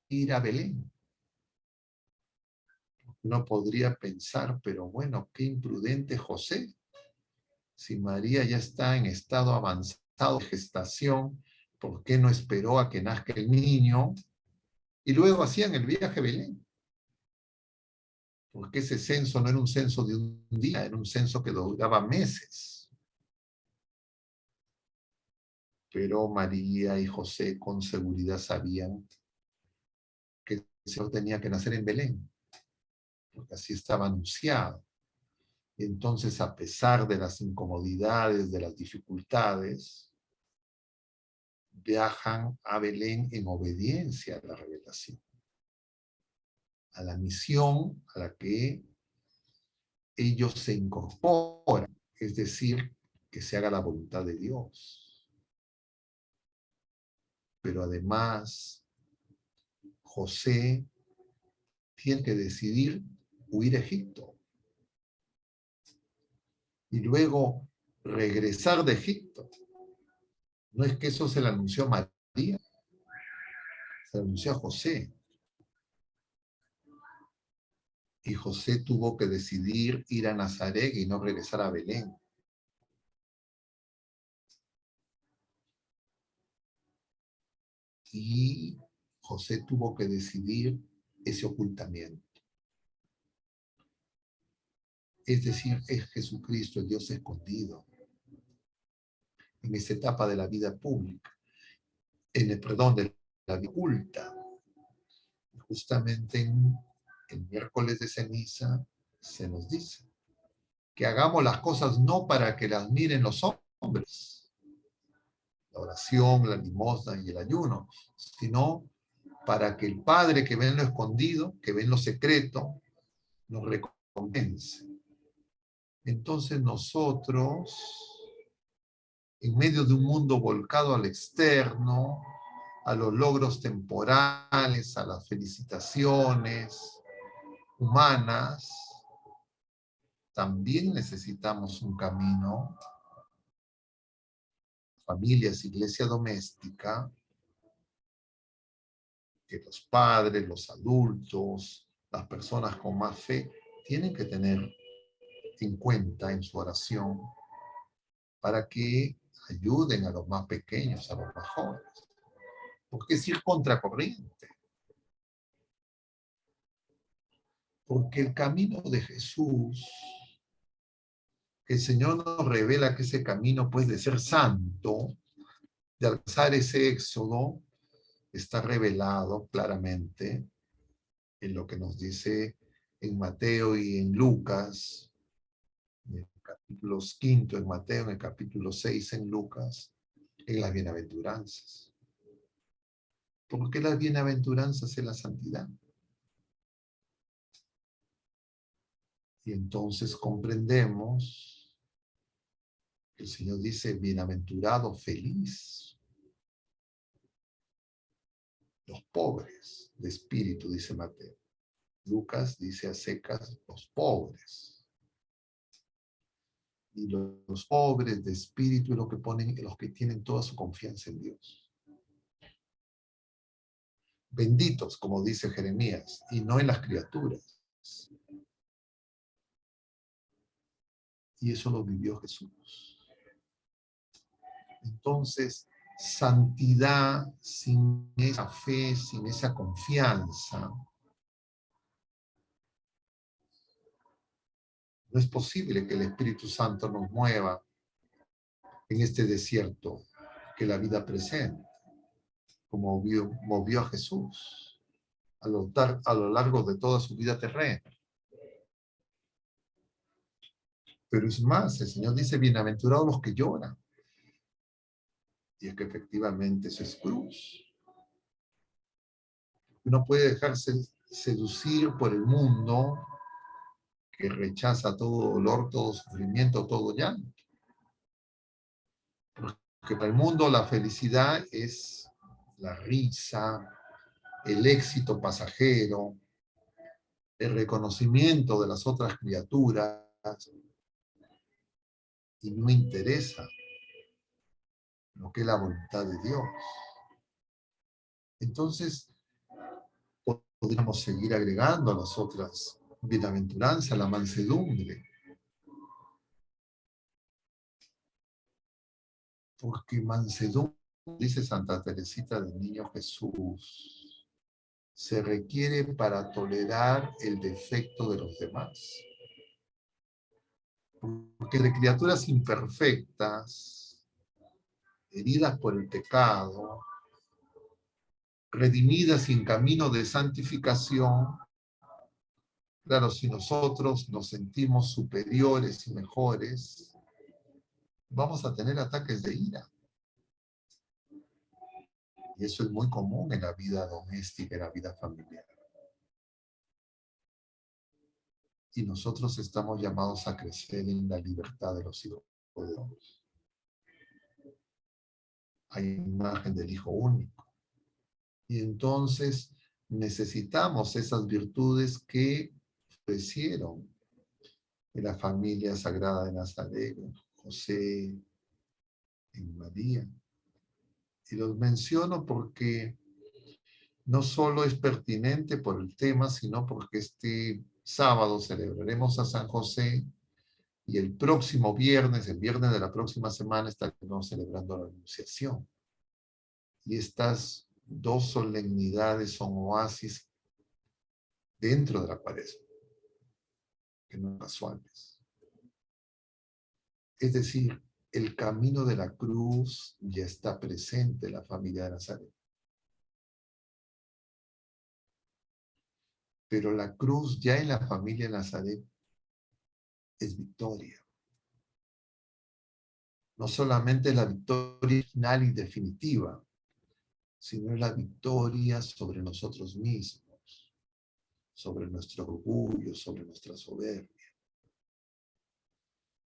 ir a Belén. Uno podría pensar, pero bueno, qué imprudente José. Si María ya está en estado avanzado de gestación, ¿por qué no esperó a que nazca el niño? Y luego hacían el viaje a Belén. porque ese censo no era un censo de un día, era un censo que duraba meses. Pero María y José con seguridad sabían que el Señor tenía que nacer en Belén, porque así estaba anunciado. Entonces, a pesar de las incomodidades, de las dificultades, viajan a Belén en obediencia a la revelación, a la misión a la que ellos se incorporan, es decir, que se haga la voluntad de Dios. Pero además, José tiene que decidir huir a Egipto y luego regresar de Egipto. No es que eso se le anunció a María, se le anunció a José. Y José tuvo que decidir ir a Nazaret y no regresar a Belén. Y José tuvo que decidir ese ocultamiento. Es decir, es Jesucristo, el Dios escondido, en esa etapa de la vida pública, de la vida oculta. Justamente en el miércoles de ceniza se nos dice que hagamos las cosas no para que las miren los hombres, la oración, la limosna y el ayuno, sino para que el Padre que ve en lo escondido, que ve en lo secreto, nos recompense. Entonces nosotros, en medio de un mundo volcado al externo, a los logros temporales, a las felicitaciones humanas, también necesitamos un camino, familias, iglesia doméstica, que los padres, los adultos, las personas con más fe, tienen que tener en cuenta en su oración para que ayuden a los más pequeños, a los más jóvenes. Porque es ir contracorriente. Porque el camino de Jesús, que el Señor nos revela que ese camino, pues, de ser santo, de alcanzar ese éxodo, está revelado claramente en lo que nos dice en Mateo y en Lucas, en el capítulo 5 en Mateo, en el capítulo 6 en Lucas, en las bienaventuranzas. ¿Por qué las bienaventuranzas es la santidad? Y entonces comprendemos que el Señor dice, bienaventurado, feliz, los pobres de espíritu, dice Mateo. Lucas dice a secas, los pobres. Y los pobres de espíritu es lo que ponen, los que tienen toda su confianza en Dios. Benditos, como dice Jeremías, y no en las criaturas. Y eso lo vivió Jesús. Entonces, santidad sin esa fe, sin esa confianza, no es posible que el Espíritu Santo nos mueva en este desierto que la vida presenta, como movió a Jesús a lo largo de toda su vida terrena. Pero es más, el Señor dice, bienaventurados los que lloran. Y es que efectivamente eso es cruz. Uno puede dejarse seducir por el mundo que rechaza todo dolor, todo sufrimiento, todo llanto. Porque para el mundo la felicidad es la risa, el éxito pasajero, el reconocimiento de las otras criaturas, y no interesa lo que es la voluntad de Dios. Entonces, podríamos seguir agregando a las otras bienaventuranzas, la mansedumbre. Porque mansedumbre, dice Santa Teresita del Niño Jesús, se requiere para tolerar el defecto de los demás. Porque de criaturas imperfectas, heridas por el pecado, redimidas y en camino de santificación, claro, si nosotros nos sentimos superiores y mejores, vamos a tener ataques de ira. Y eso es muy común en la vida doméstica, en la vida familiar. Y nosotros estamos llamados a crecer en la libertad de los hijos de Dios. Hay imagen del Hijo único. Y entonces necesitamos esas virtudes que crecieron en la familia sagrada de Nazaret, en José, en María. Y los menciono porque no solo es pertinente por el tema, sino porque este sábado celebraremos a San José y el próximo viernes, el viernes de la próxima semana, estaremos celebrando la Anunciación. Y estas dos solemnidades son oasis dentro de la Cuaresma, que no son casuales. Es decir, el camino de la cruz ya está presente en la familia de Nazaret. Pero la cruz ya en la familia de Nazaret es victoria. No solamente es la victoria final y definitiva, sino es la victoria sobre nosotros mismos, sobre nuestro orgullo, sobre nuestra soberbia.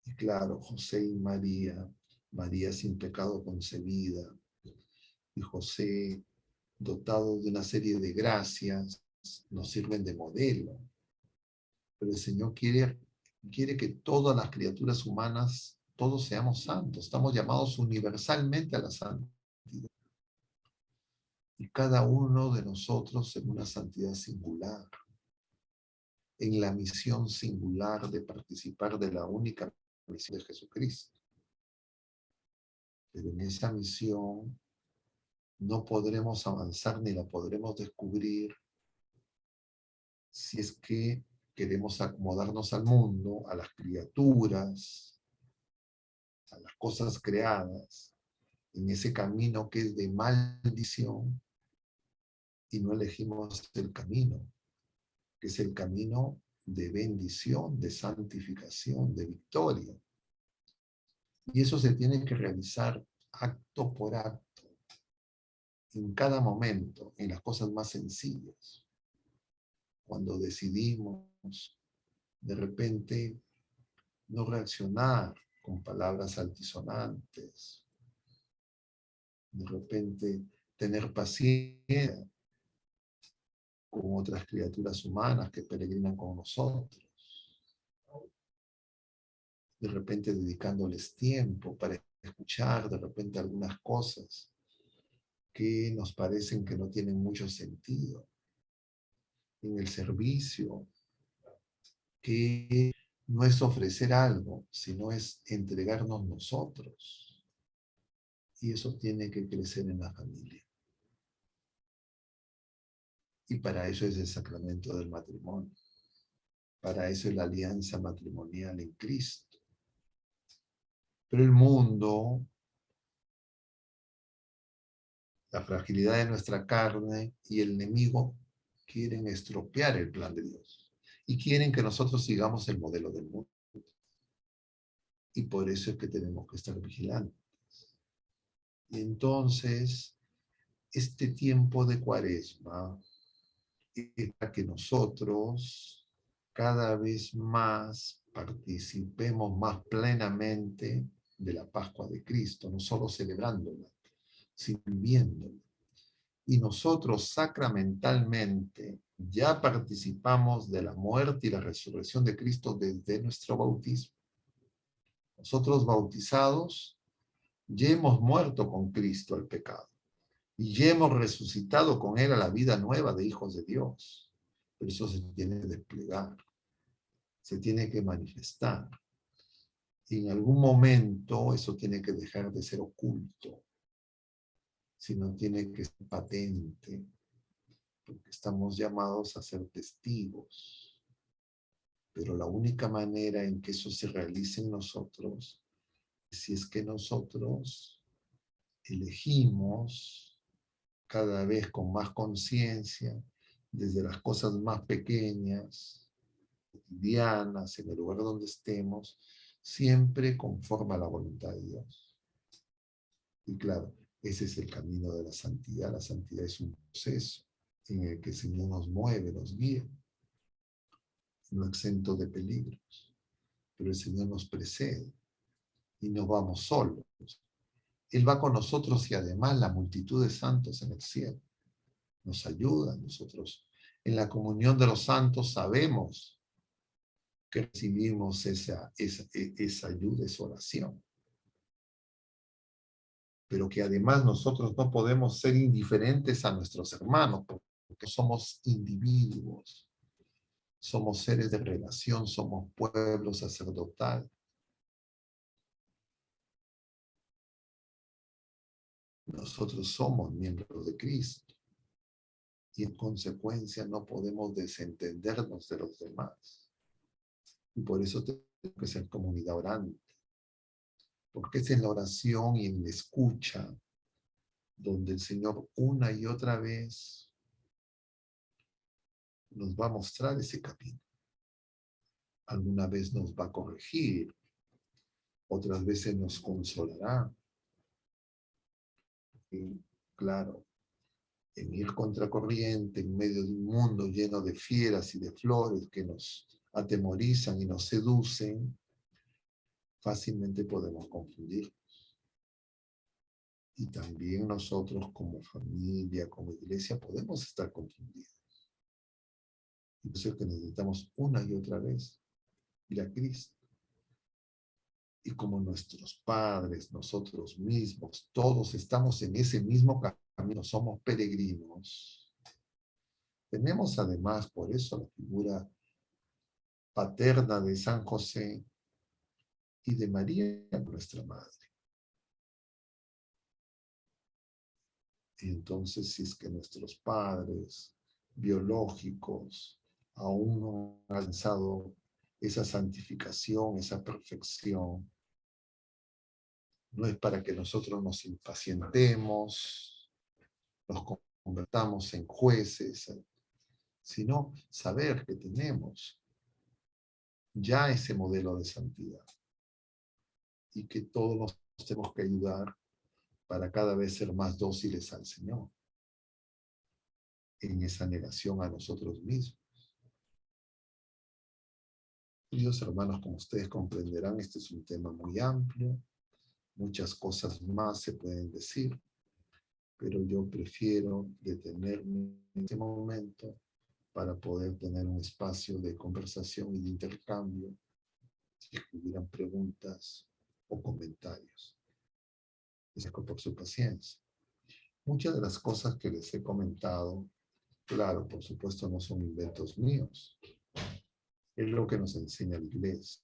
Y claro, José y María, María sin pecado concebida, y José dotado de una serie de gracias, nos sirven de modelo. Pero el Señor quiere que todas las criaturas humanas, todos seamos santos. Estamos llamados universalmente a la santidad. Y cada uno de nosotros en una santidad singular, en la misión singular de participar de la única misión de Jesucristo. Pero en esa misión no podremos avanzar ni la podremos descubrir si es que queremos acomodarnos al mundo, a las criaturas, a las cosas creadas, en ese camino que es de maldición, y no elegimos el camino, que es el camino de bendición, de santificación, de victoria. Y eso se tiene que realizar acto por acto, en cada momento, en las cosas más sencillas. Cuando decidimos de repente no reaccionar con palabras altisonantes, de repente tener paciencia con otras criaturas humanas que peregrinan con nosotros, de repente dedicándoles tiempo para escuchar de repente algunas cosas que nos parecen que no tienen mucho sentido, en el servicio, que no es ofrecer algo, sino es entregarnos nosotros. Y eso tiene que crecer en la familia. Y para eso es el sacramento del matrimonio. Para eso es la alianza matrimonial en Cristo. Pero el mundo, la fragilidad de nuestra carne y el enemigo quieren estropear el plan de Dios. Y quieren que nosotros sigamos el modelo del mundo. Y por eso es que tenemos que estar vigilantes. Y entonces, este tiempo de Cuaresma es para que nosotros cada vez más participemos más plenamente de la Pascua de Cristo, no solo celebrándola, sino viviéndola. Y nosotros sacramentalmente ya participamos de la muerte y la resurrección de Cristo desde nuestro bautismo. Nosotros bautizados ya hemos muerto con Cristo al pecado y ya hemos resucitado con Él a la vida nueva de hijos de Dios. Pero eso se tiene que desplegar, se tiene que manifestar. Y en algún momento eso tiene que dejar de ser oculto, sino tiene que ser patente. porque estamos llamados a ser testigos. Pero la única manera en que eso se realice en nosotros es si es que nosotros elegimos cada vez con más conciencia, desde las cosas más pequeñas, cotidianas, en el lugar donde estemos, siempre conforme a la voluntad de Dios. Y claro, ese es el camino de la santidad. La santidad es un proceso en el que el Señor nos mueve, nos guía, no exento de peligros. Pero el Señor nos precede y no vamos solos. Él va con nosotros y además la multitud de santos en el cielo nos ayudan. Nosotros en la comunión de los santos sabemos que recibimos esa ayuda, esa oración. Pero que además nosotros no podemos ser indiferentes a nuestros hermanos, porque somos individuos, somos seres de relación, somos pueblo sacerdotal. Nosotros somos miembros de Cristo y en consecuencia no podemos desentendernos de los demás. Y por eso tenemos que ser comunidad orante, porque es en la oración y en la escucha donde el Señor una y otra vez nos va a mostrar ese camino. Alguna vez nos va a corregir, otras veces nos consolará. Y claro, en ir contracorriente en medio de un mundo lleno de fieras y de flores que nos atemorizan y nos seducen, fácilmente podemos confundirnos. Y también nosotros como familia, como iglesia, podemos estar confundidos. Y por eso es que necesitamos una y otra vez ir a Cristo. Y como nuestros padres, nosotros mismos, todos estamos en ese mismo camino, somos peregrinos. Tenemos además, por eso, la figura paterna de San José y de María, nuestra madre. Y entonces, si es que nuestros padres biológicos aún no han alcanzado esa santificación, esa perfección, no es para que nosotros nos impacientemos, nos convertamos en jueces, sino saber que tenemos ya ese modelo de santidad y que todos nos tenemos que ayudar para cada vez ser más dóciles al Señor en esa negación a nosotros mismos. Queridos hermanos, como ustedes comprenderán, este es un tema muy amplio, muchas cosas más se pueden decir, pero yo prefiero detenerme en este momento para poder tener un espacio de conversación y de intercambio, si hubieran preguntas o comentarios. Les agradezco por su paciencia. Muchas de las cosas que les he comentado, claro, por supuesto, no son inventos míos. Es lo que nos enseña la Iglesia.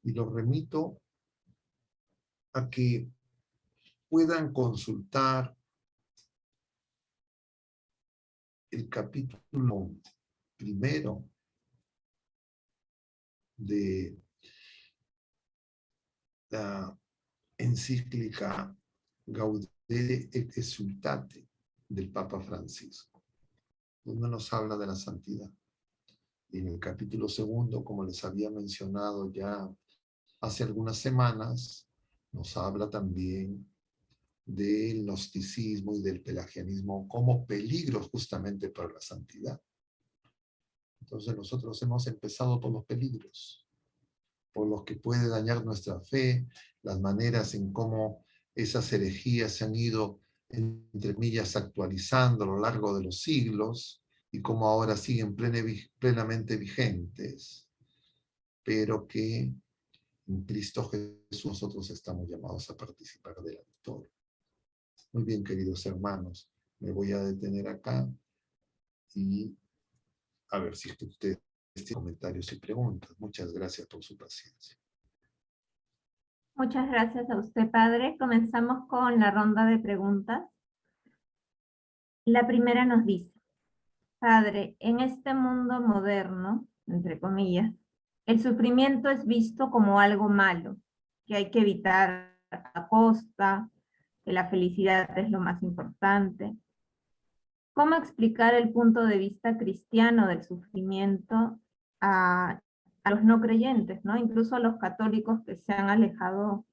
Y los remito a que puedan consultar el capítulo primero de la encíclica Gaudete et Exsultate del Papa Francisco, donde nos habla de la santidad. Y en el capítulo segundo, como les había mencionado ya hace algunas semanas, nos habla también del gnosticismo y del pelagianismo como peligros justamente para la santidad. Entonces nosotros hemos empezado por los peligros, por los que puede dañar nuestra fe, las maneras en cómo esas herejías se han ido, entre comillas, actualizando a lo largo de los siglos y cómo ahora siguen plenamente vigentes, pero que en Cristo Jesús nosotros estamos llamados a participar de la victoria. Muy bien, queridos hermanos, me voy a detener acá y a ver si ustedes tienen comentarios y preguntas. Muchas gracias por su paciencia. Muchas gracias a usted, padre. Comenzamos con la ronda de preguntas. La primera nos dice, Padre, en este mundo moderno, entre comillas, el sufrimiento es visto como algo malo, que hay que evitar a costa, que la felicidad es lo más importante. ¿Cómo explicar el punto de vista cristiano del sufrimiento a los no creyentes, ¿no? Incluso a los católicos que se han alejado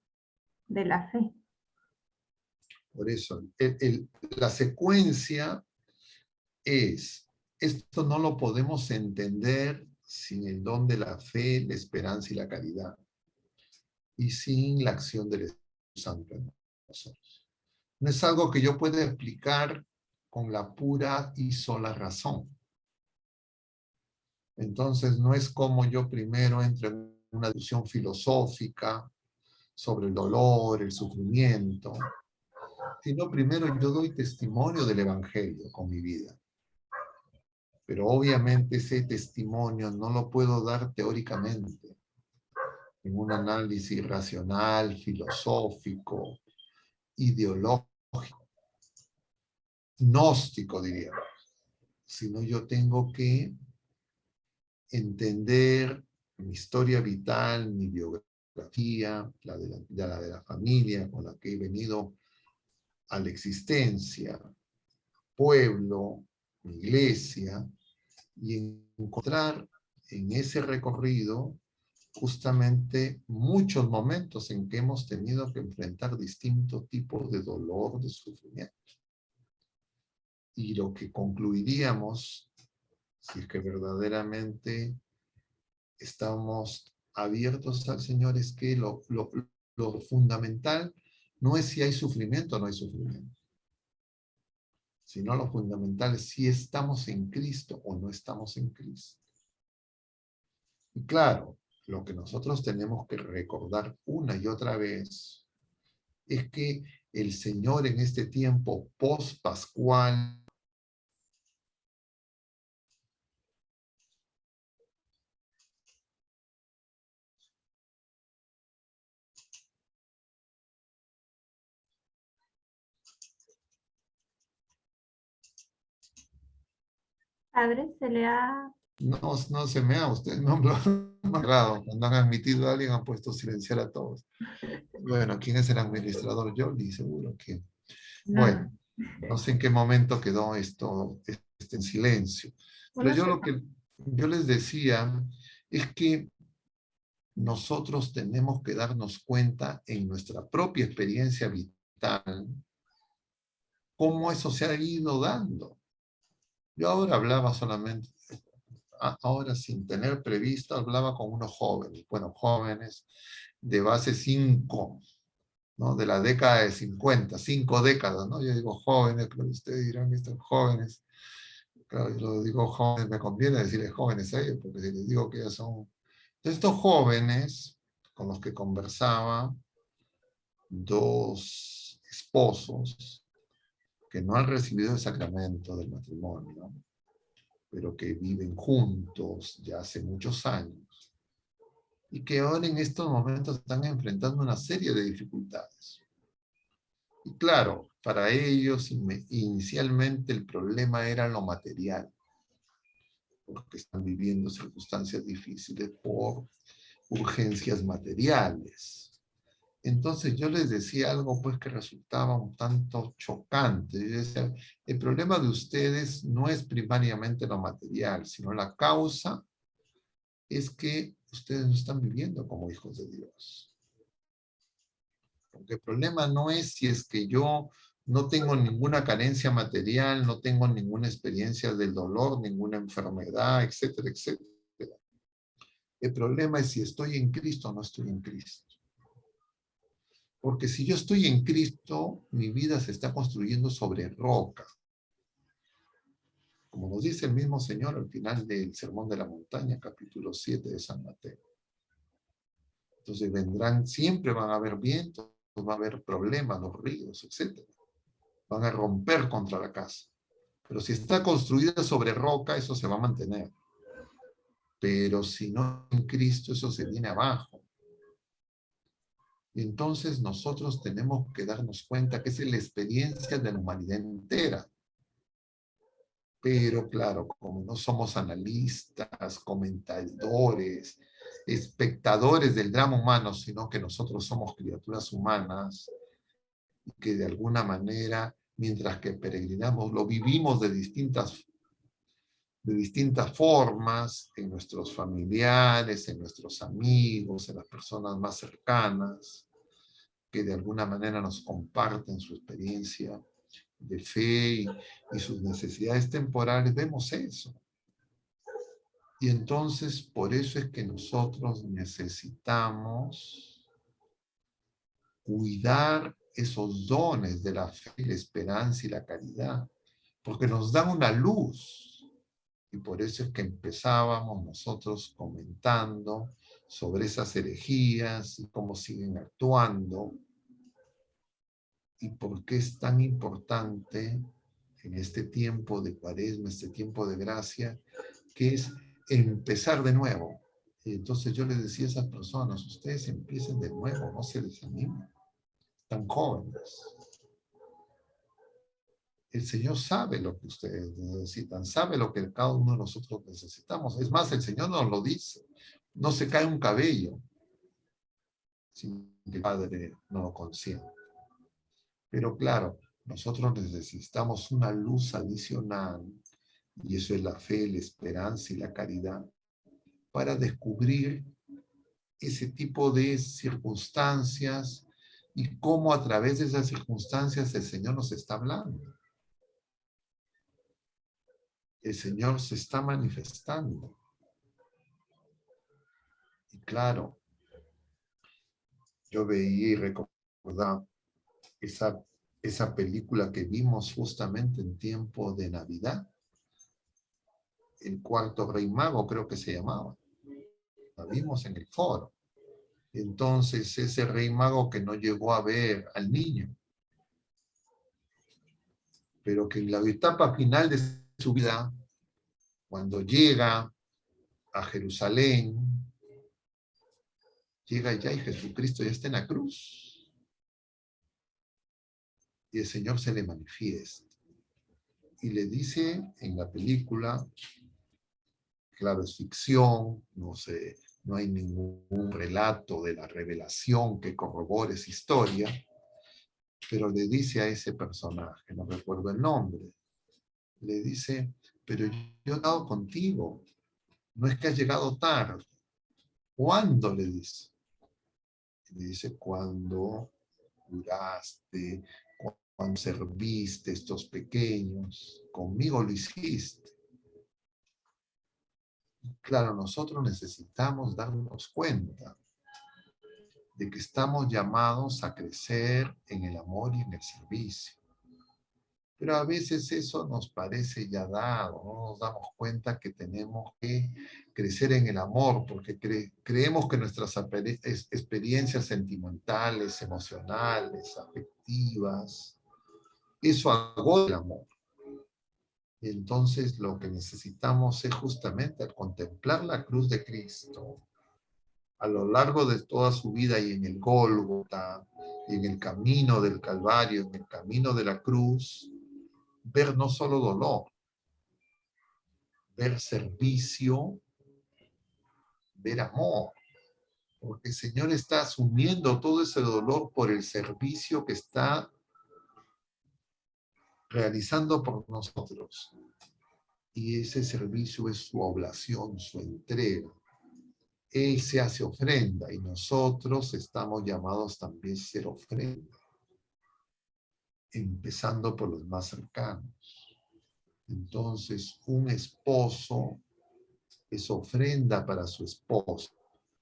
de la fe? Por eso, la secuencia es, esto no lo podemos entender sin el don de la fe, la esperanza y la caridad, y sin la acción del Espíritu Santo en nosotros. No es algo que yo pueda explicar con la pura y sola razón. Entonces, no es como yo primero entro en una discusión filosófica sobre el dolor, el sufrimiento, sino primero yo doy testimonio del Evangelio con mi vida. Pero obviamente ese testimonio no lo puedo dar teóricamente, en un análisis racional, filosófico, ideológico, gnóstico, diríamos, sino yo tengo que entender mi historia vital, mi biografía, la de la familia con la que he venido a la existencia, pueblo, mi iglesia, y encontrar en ese recorrido justamente muchos momentos en que hemos tenido que enfrentar distintos tipos de dolor, de sufrimiento. Y lo que concluiríamos, si es que verdaderamente estamos abiertos al Señor, es que lo fundamental no es si hay sufrimiento o no hay sufrimiento, sino lo fundamental es si estamos en Cristo o no estamos en Cristo. Y claro, lo que nosotros tenemos que recordar una y otra vez es que el Señor en este tiempo post-pascual Padre, se le ha... no se me ha, usted no lo han hablado. Cuando han admitido a alguien han puesto silenciar a todos. Bueno, ¿quién es el administrador? Jordi, seguro que. No, Bueno, no sé en qué momento quedó esto en silencio. Pero uno yo se... lo que yo les decía es que nosotros tenemos que darnos cuenta en nuestra propia experiencia vital cómo eso se ha ido dando. Yo ahora hablaba solamente, ahora sin tener previsto, hablaba con unos jóvenes, bueno, jóvenes de base 5, ¿no? De la década de 50, 5 décadas, ¿no? Yo digo jóvenes, pero ustedes dirán, estos jóvenes, claro, yo lo digo jóvenes, me conviene decirles jóvenes a ellos, porque si les digo que ya son... Estos jóvenes con los que conversaba, dos esposos que no han recibido el sacramento del matrimonio, pero que viven juntos ya hace muchos años, y que ahora en estos momentos están enfrentando una serie de dificultades. Y claro, para ellos inicialmente el problema era lo material, porque están viviendo circunstancias difíciles por urgencias materiales. Entonces yo les decía algo pues que resultaba un tanto chocante. Yo decía, el problema de ustedes no es primariamente lo material, sino la causa es que ustedes no están viviendo como hijos de Dios. Porque el problema no es si es que yo no tengo ninguna carencia material, no tengo ninguna experiencia del dolor, ninguna enfermedad, etcétera, etcétera. El problema es si estoy en Cristo o no estoy en Cristo. Porque si yo estoy en Cristo, mi vida se está construyendo sobre roca. Como nos dice el mismo Señor al final del Sermón de la Montaña, capítulo 7 de San Mateo. Entonces vendrán, siempre van a haber vientos, va a haber problemas, los ríos, etcétera. Van a romper contra la casa. Pero si está construida sobre roca, eso se va a mantener. Pero si no en Cristo, eso se viene abajo. Y entonces nosotros tenemos que darnos cuenta que esa es la experiencia de la humanidad entera. Pero claro, como no somos analistas, comentadores, espectadores del drama humano, sino que nosotros somos criaturas humanas, y que de alguna manera, mientras que peregrinamos, lo vivimos de distintas formas, en nuestros familiares, en nuestros amigos, en las personas más cercanas, que de alguna manera nos comparten su experiencia de fe y sus necesidades temporales, vemos eso. Y entonces, por eso es que nosotros necesitamos cuidar esos dones de la fe, la esperanza y la caridad, porque nos dan una luz. Y por eso es que empezábamos nosotros comentando sobre esas herejías y cómo siguen actuando y por qué es tan importante en este tiempo de Cuaresma, este tiempo de gracia, que es empezar de nuevo. Y entonces yo les decía a esas personas, ustedes empiecen de nuevo, no se desanimen, están jóvenes. El Señor sabe lo que ustedes necesitan, sabe lo que cada uno de nosotros necesitamos. Es más, el Señor nos lo dice. No se cae un cabello sin que el Padre no lo consienta. Pero claro, nosotros necesitamos una luz adicional, y eso es la fe, la esperanza y la caridad, para descubrir ese tipo de circunstancias y cómo a través de esas circunstancias el Señor nos está hablando. El Señor se está manifestando. Y claro, yo veía y recordaba esa película que vimos justamente en tiempo de Navidad, El Cuarto Rey Mago creo que se llamaba. La vimos en el foro. Entonces ese Rey Mago que no llegó a ver al niño, pero que en la etapa final de su vida, cuando llega a Jerusalén, llega ya y Jesucristo ya está en la cruz. Y el Señor se le manifiesta. Y le dice en la película, claro, es ficción, no sé, no hay ningún relato de la revelación que corrobore esa historia, pero le dice a ese personaje, no recuerdo el nombre, le dice, pero yo he estado contigo, no es que has llegado tarde. ¿Cuándo? Le dice. Le dice, cuando curaste, cuando serviste a estos pequeños, conmigo lo hiciste. Claro, nosotros necesitamos darnos cuenta de que estamos llamados a crecer en el amor y en el servicio. Pero a veces eso nos parece ya dado, no nos damos cuenta que tenemos que crecer en el amor, porque creemos que nuestras experiencias sentimentales, emocionales, afectivas, eso agota el amor. Y entonces lo que necesitamos es justamente contemplar la cruz de Cristo a lo largo de toda su vida y en el Gólgota, y en el camino del Calvario, en el camino de la cruz, ver no solo dolor, ver servicio, ver amor, porque el Señor está asumiendo todo ese dolor por el servicio que está realizando por nosotros. Y ese servicio es su oblación, su entrega. Él se hace ofrenda y nosotros estamos llamados también a ser ofrenda, empezando por los más cercanos. Entonces, un esposo es ofrenda para su esposa.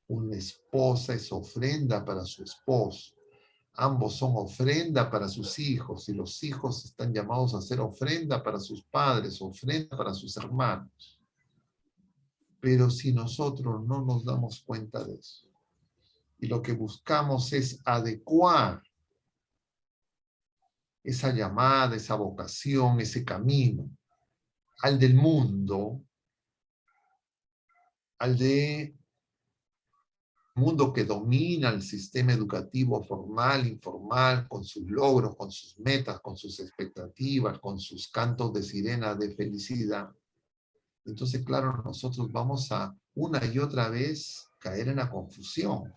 Una esposa es ofrenda para su esposo. Ambos son ofrenda para sus hijos y los hijos están llamados a ser ofrenda para sus padres, ofrenda para sus hermanos. Pero si nosotros no nos damos cuenta de eso y lo que buscamos es adecuar esa llamada, esa vocación, ese camino al del mundo, al de mundo que domina el sistema educativo formal, informal, con sus logros, con sus metas, con sus expectativas, con sus cantos de sirena de felicidad. Entonces, claro, nosotros vamos a una y otra vez caer en la confusión.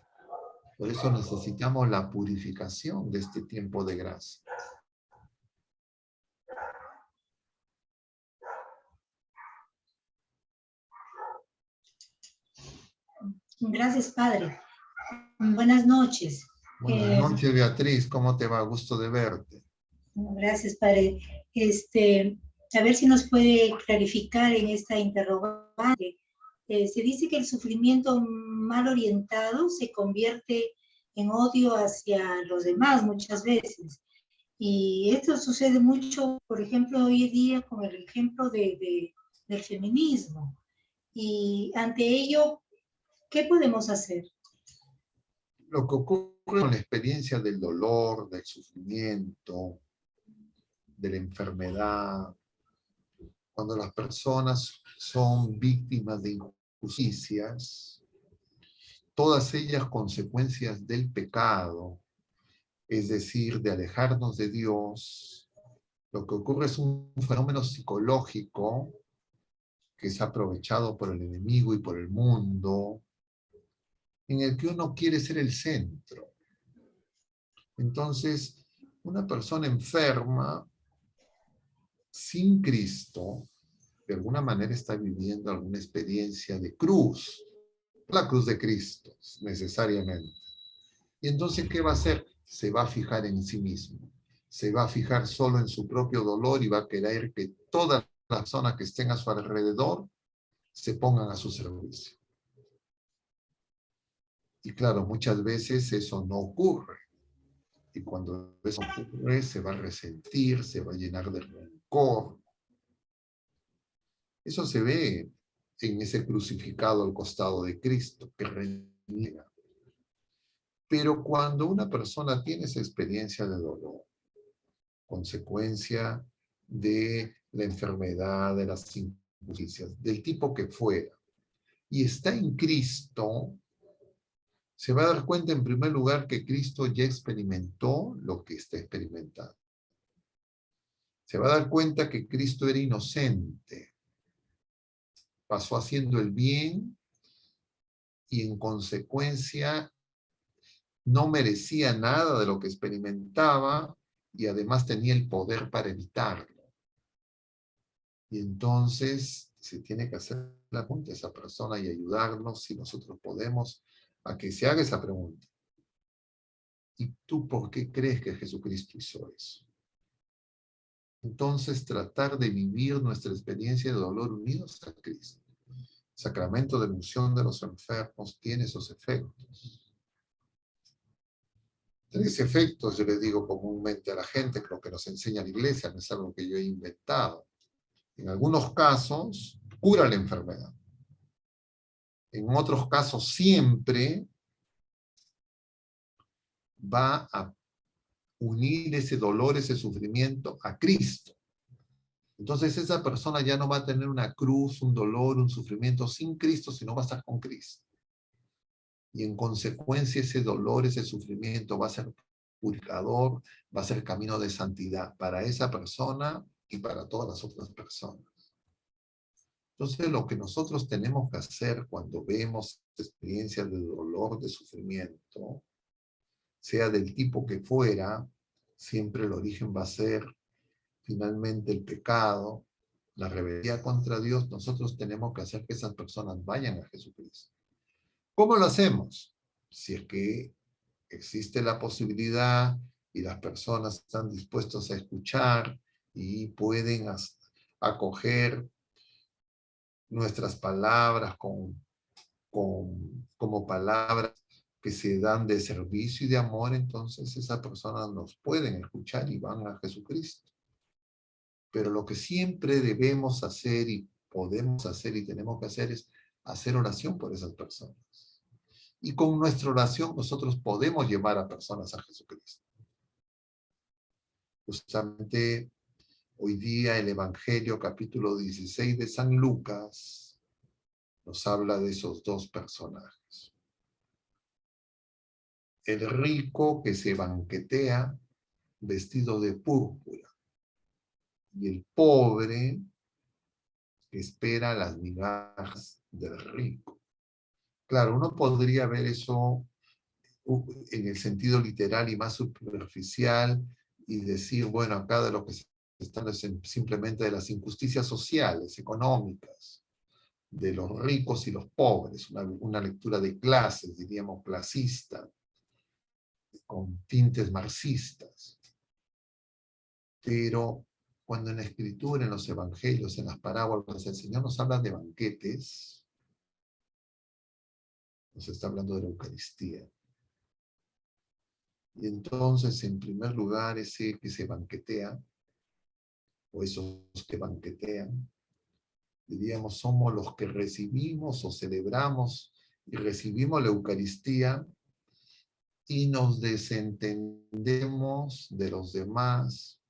Por eso necesitamos la purificación de este tiempo de gracia. Gracias, Padre. Buenas noches. Buenas noches, Beatriz. ¿Cómo te va? Gusto de verte. Gracias, Padre. A ver si nos puede clarificar en esta interrogante. Se dice que el sufrimiento mal orientado se convierte en odio hacia los demás muchas veces. Y esto sucede mucho, por ejemplo, hoy en día con el ejemplo del feminismo. Y ante ello, ¿qué podemos hacer? Lo que ocurre con la experiencia del dolor, del sufrimiento, de la enfermedad, cuando las personas son víctimas de injusticias, todas ellas consecuencias del pecado, es decir, de alejarnos de Dios, lo que ocurre es un fenómeno psicológico que es aprovechado por el enemigo y por el mundo, en el que uno quiere ser el centro. Entonces, una persona enferma sin Cristo, de alguna manera está viviendo alguna experiencia de cruz, la cruz de Cristo, necesariamente. Y entonces, ¿qué va a hacer? Se va a fijar en sí mismo, se va a fijar solo en su propio dolor y va a querer que todas las personas que estén a su alrededor se pongan a su servicio. Y claro, muchas veces eso no ocurre. Y cuando eso ocurre, se va a resentir, se va a llenar de rencor. Eso se ve en ese crucificado al costado de Cristo, que reniega. Pero cuando una persona tiene esa experiencia de dolor, consecuencia de la enfermedad, de las injusticias, del tipo que fuera, y está en Cristo, se va a dar cuenta en primer lugar que Cristo ya experimentó lo que está experimentando. Se va a dar cuenta que Cristo era inocente, pasó haciendo el bien y en consecuencia no merecía nada de lo que experimentaba y además tenía el poder para evitarlo. Y entonces se tiene que hacer la pregunta a esa persona y ayudarnos, si nosotros podemos, a que se haga esa pregunta. ¿Y tú por qué crees que Jesucristo hizo eso? Entonces tratar de vivir nuestra experiencia de dolor unidos a Cristo. El sacramento de unción de los enfermos tiene esos efectos. 3 efectos, yo les digo comúnmente a la gente, lo que nos enseña la iglesia, no es algo que yo he inventado. En algunos casos, cura la enfermedad. En otros casos, siempre va a unir ese dolor, ese sufrimiento a Cristo. Entonces esa persona ya no va a tener una cruz, un dolor, un sufrimiento sin Cristo, sino va a estar con Cristo. Y en consecuencia ese dolor, ese sufrimiento va a ser purificador, va a ser camino de santidad para esa persona y para todas las otras personas. Entonces lo que nosotros tenemos que hacer cuando vemos experiencias de dolor, de sufrimiento, sea del tipo que fuera, siempre el origen va a ser finalmente el pecado, la rebeldía contra Dios. Nosotros tenemos que hacer que esas personas vayan a Jesucristo. ¿Cómo lo hacemos? Si es que existe la posibilidad y las personas están dispuestos a escuchar y pueden acoger nuestras palabras como palabras que se dan de servicio y de amor, entonces esas personas nos pueden escuchar y van a Jesucristo. Pero lo que siempre debemos hacer y podemos hacer y tenemos que hacer es hacer oración por esas personas. Y con nuestra oración nosotros podemos llevar a personas a Jesucristo. Justamente hoy día el Evangelio capítulo 16 de San Lucas nos habla de esos 2 personajes. el rico que se banquetea vestido de púrpura y el pobre que espera las migajas del rico. Claro, uno podría ver eso en el sentido literal y más superficial y decir, bueno, acá de lo que se está es simplemente de las injusticias sociales, económicas, de los ricos y los pobres, una lectura de clases, diríamos clasista, con tintes marxistas. Pero cuando en la escritura, en los evangelios, en las parábolas, el Señor nos habla de banquetes, nos está hablando de la Eucaristía. Y entonces, en primer lugar, ese que se banquetea, o esos que banquetean, diríamos, somos los que recibimos o celebramos y recibimos la Eucaristía y nos desentendemos de los demás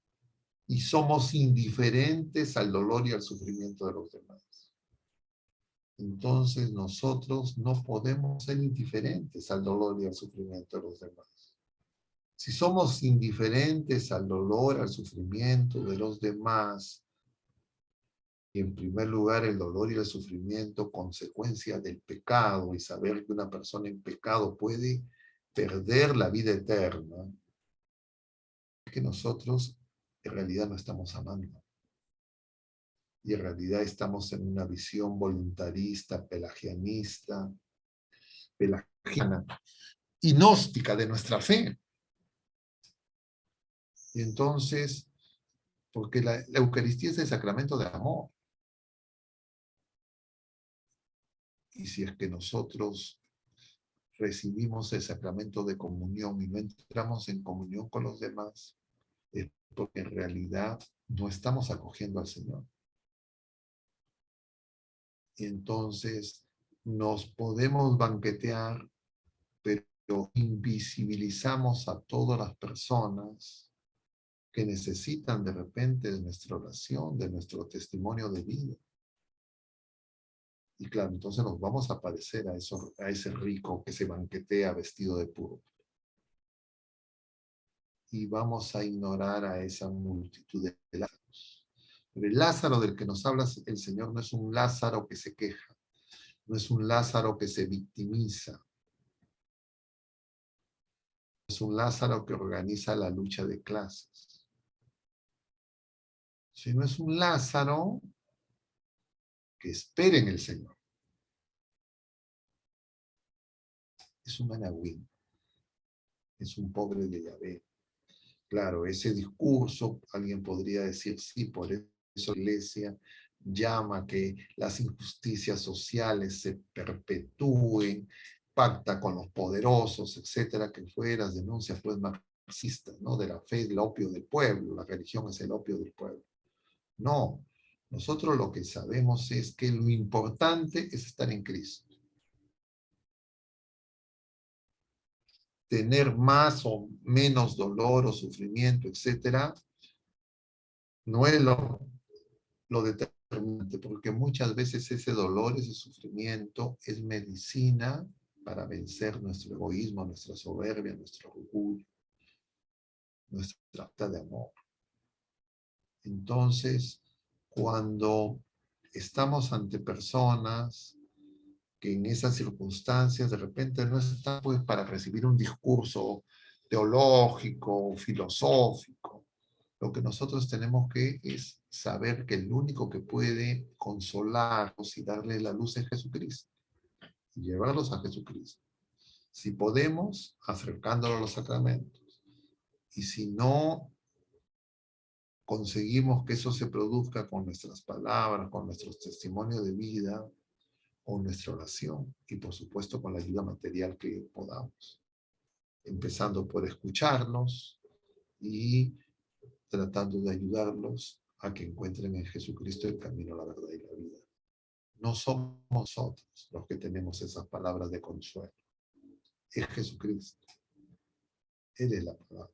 y somos indiferentes al dolor y al sufrimiento de los demás. Entonces nosotros no podemos ser indiferentes al dolor y al sufrimiento de los demás. Si somos indiferentes al dolor, al sufrimiento de los demás, y en primer lugar el dolor y el sufrimiento consecuencia del pecado, y saber que una persona en pecado puede perder la vida eterna, es que nosotros en realidad no estamos amando. Y en realidad estamos en una visión voluntarista, pelagiana y gnóstica de nuestra fe. Y entonces, porque la Eucaristía es el sacramento de amor. Y si es que nosotros recibimos el sacramento de comunión y no entramos en comunión con los demás, es porque en realidad no estamos acogiendo al Señor. Y entonces nos podemos banquetear, pero invisibilizamos a todas las personas que necesitan de repente de nuestra oración, de nuestro testimonio de vida. Y claro, entonces nos vamos a parecer a ese rico que se banquetea vestido de púrpura. Y vamos a ignorar a esa multitud de Lázaros. Pero el Lázaro del que nos habla el Señor no es un Lázaro que se queja, no es un Lázaro que se victimiza, es un Lázaro que organiza la lucha de clases, sino es un Lázaro que espera en el Señor. Es un managüín, es un pobre de Yahvé. Claro, ese discurso, alguien podría decir, sí, por eso la Iglesia llama que las injusticias sociales se perpetúen, pacta con los poderosos, etcétera, que fueras denuncias pues marxistas, ¿no? De la fe es el opio del pueblo, la religión es el opio del pueblo. No, nosotros lo que sabemos es que lo importante es estar en Cristo. Tener más o menos dolor o sufrimiento, etcétera, no es lo determinante, porque muchas veces ese dolor, ese sufrimiento es medicina para vencer nuestro egoísmo, nuestra soberbia, nuestro orgullo, nuestra falta de amor. Entonces, cuando estamos ante personas que en esas circunstancias de repente no están pues para recibir un discurso teológico, filosófico, lo que nosotros tenemos que es saber que el único que puede consolarlos y darle la luz es Jesucristo, y llevarlos a Jesucristo. Si podemos, acercándolos a los sacramentos. Y si no conseguimos que eso se produzca con nuestras palabras, con nuestros testimonios de vida, o nuestra oración, y por supuesto con la ayuda material que podamos. Empezando por escucharnos y tratando de ayudarlos a que encuentren en Jesucristo el camino, la verdad y la vida. No somos nosotros los que tenemos esas palabras de consuelo. Es Jesucristo. Él es la palabra.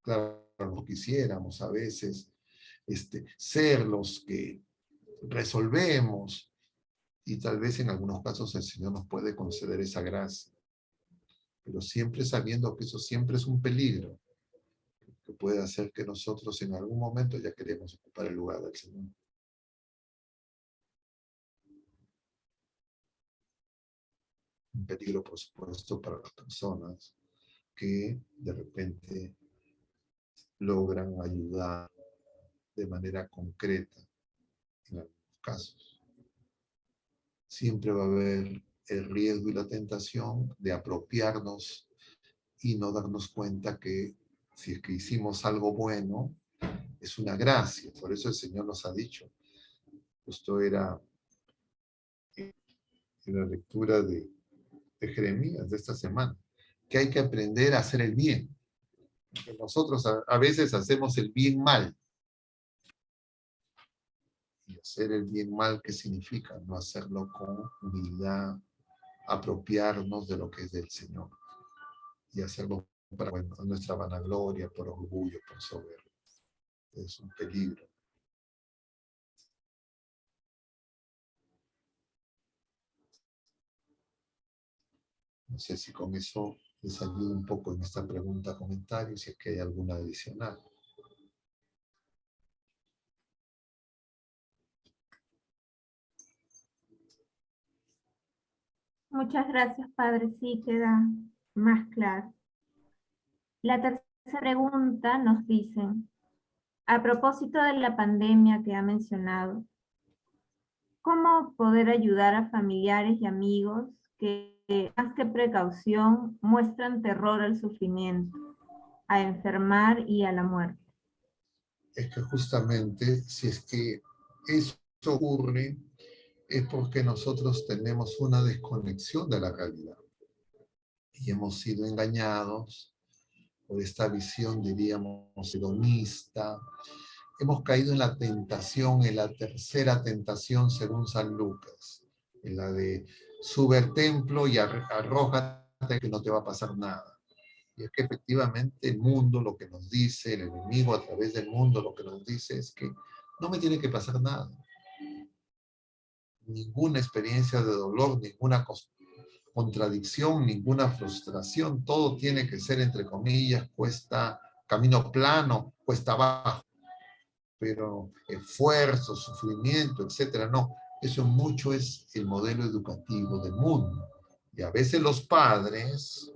Claro, no quisiéramos a veces ser los que resolvemos, Y tal vez en algunos casos el Señor nos puede conceder esa gracia, pero siempre sabiendo que eso siempre es un peligro, que puede hacer que nosotros en algún momento ya queremos ocupar el lugar del Señor. Un peligro, por supuesto, para las personas que de repente logran ayudar de manera concreta en algunos casos. Siempre va a haber el riesgo y la tentación de apropiarnos y no darnos cuenta que si es que hicimos algo bueno, es una gracia. Por eso el Señor nos ha dicho, justo era en la lectura de Jeremías de esta semana, que hay que aprender a hacer el bien. Que nosotros a veces hacemos el bien mal. Y hacer el bien mal, ¿qué significa? No hacerlo con humildad, apropiarnos de lo que es del Señor. Y hacerlo para nuestra vanagloria, por orgullo, por soberbia. Es un peligro. No sé si con eso les ayuda un poco en esta pregunta, comentario, si es que hay alguna adicional. Muchas gracias, Padre. Sí, queda más claro. La tercera pregunta nos dice, a propósito de la pandemia que ha mencionado, ¿cómo poder ayudar a familiares y amigos que, más que precaución, muestran terror al sufrimiento, a enfermar y a la muerte? Es que justamente si es que eso ocurre, es porque nosotros tenemos una desconexión de la realidad y hemos sido engañados por esta visión, diríamos, hedonista. Hemos caído en la tentación, en la tercera tentación según San Lucas, en la de sube al templo y arrójate que no te va a pasar nada. Y es que efectivamente el mundo lo que nos dice, el enemigo a través del mundo lo que nos dice es que no me tiene que pasar nada. Ninguna experiencia de dolor, ninguna contradicción, ninguna frustración, todo tiene que ser, entre comillas, camino plano, cuesta abajo, pero esfuerzo, sufrimiento, etcétera, no, eso mucho es el modelo educativo del mundo. Y a veces los padres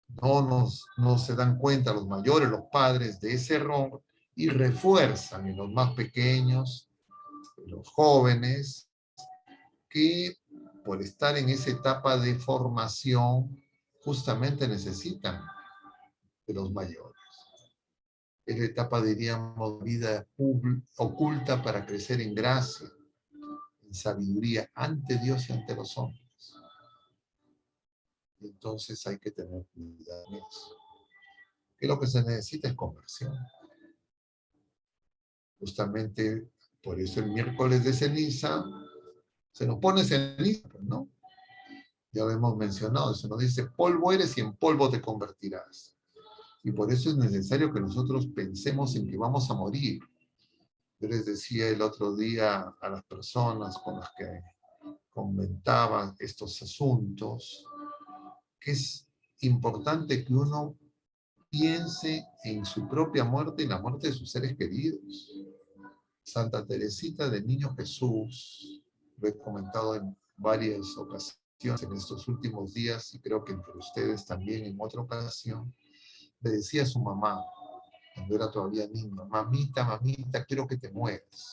no se dan cuenta, los mayores, los padres, de ese error y refuerzan en los más pequeños, en los jóvenes, que por estar en esa etapa de formación, justamente necesitan de los mayores. Es la etapa, diríamos, vida oculta para crecer en gracia, en sabiduría, ante Dios y ante los hombres. Y entonces hay que tener cuidado en eso. Que lo que se necesita es conversión. Justamente por eso el miércoles de ceniza se nos pone ceniza, ¿no? Ya lo hemos mencionado, se nos dice, polvo eres y en polvo te convertirás. Y por eso es necesario que nosotros pensemos en que vamos a morir. Yo les decía el otro día a las personas con las que comentaba estos asuntos, que es importante que uno piense en su propia muerte y la muerte de sus seres queridos. Santa Teresita del Niño Jesús, lo he comentado en varias ocasiones en estos últimos días y creo que entre ustedes también en otra ocasión, le decía a su mamá, cuando era todavía niño, mamita, mamita, quiero que te mueras.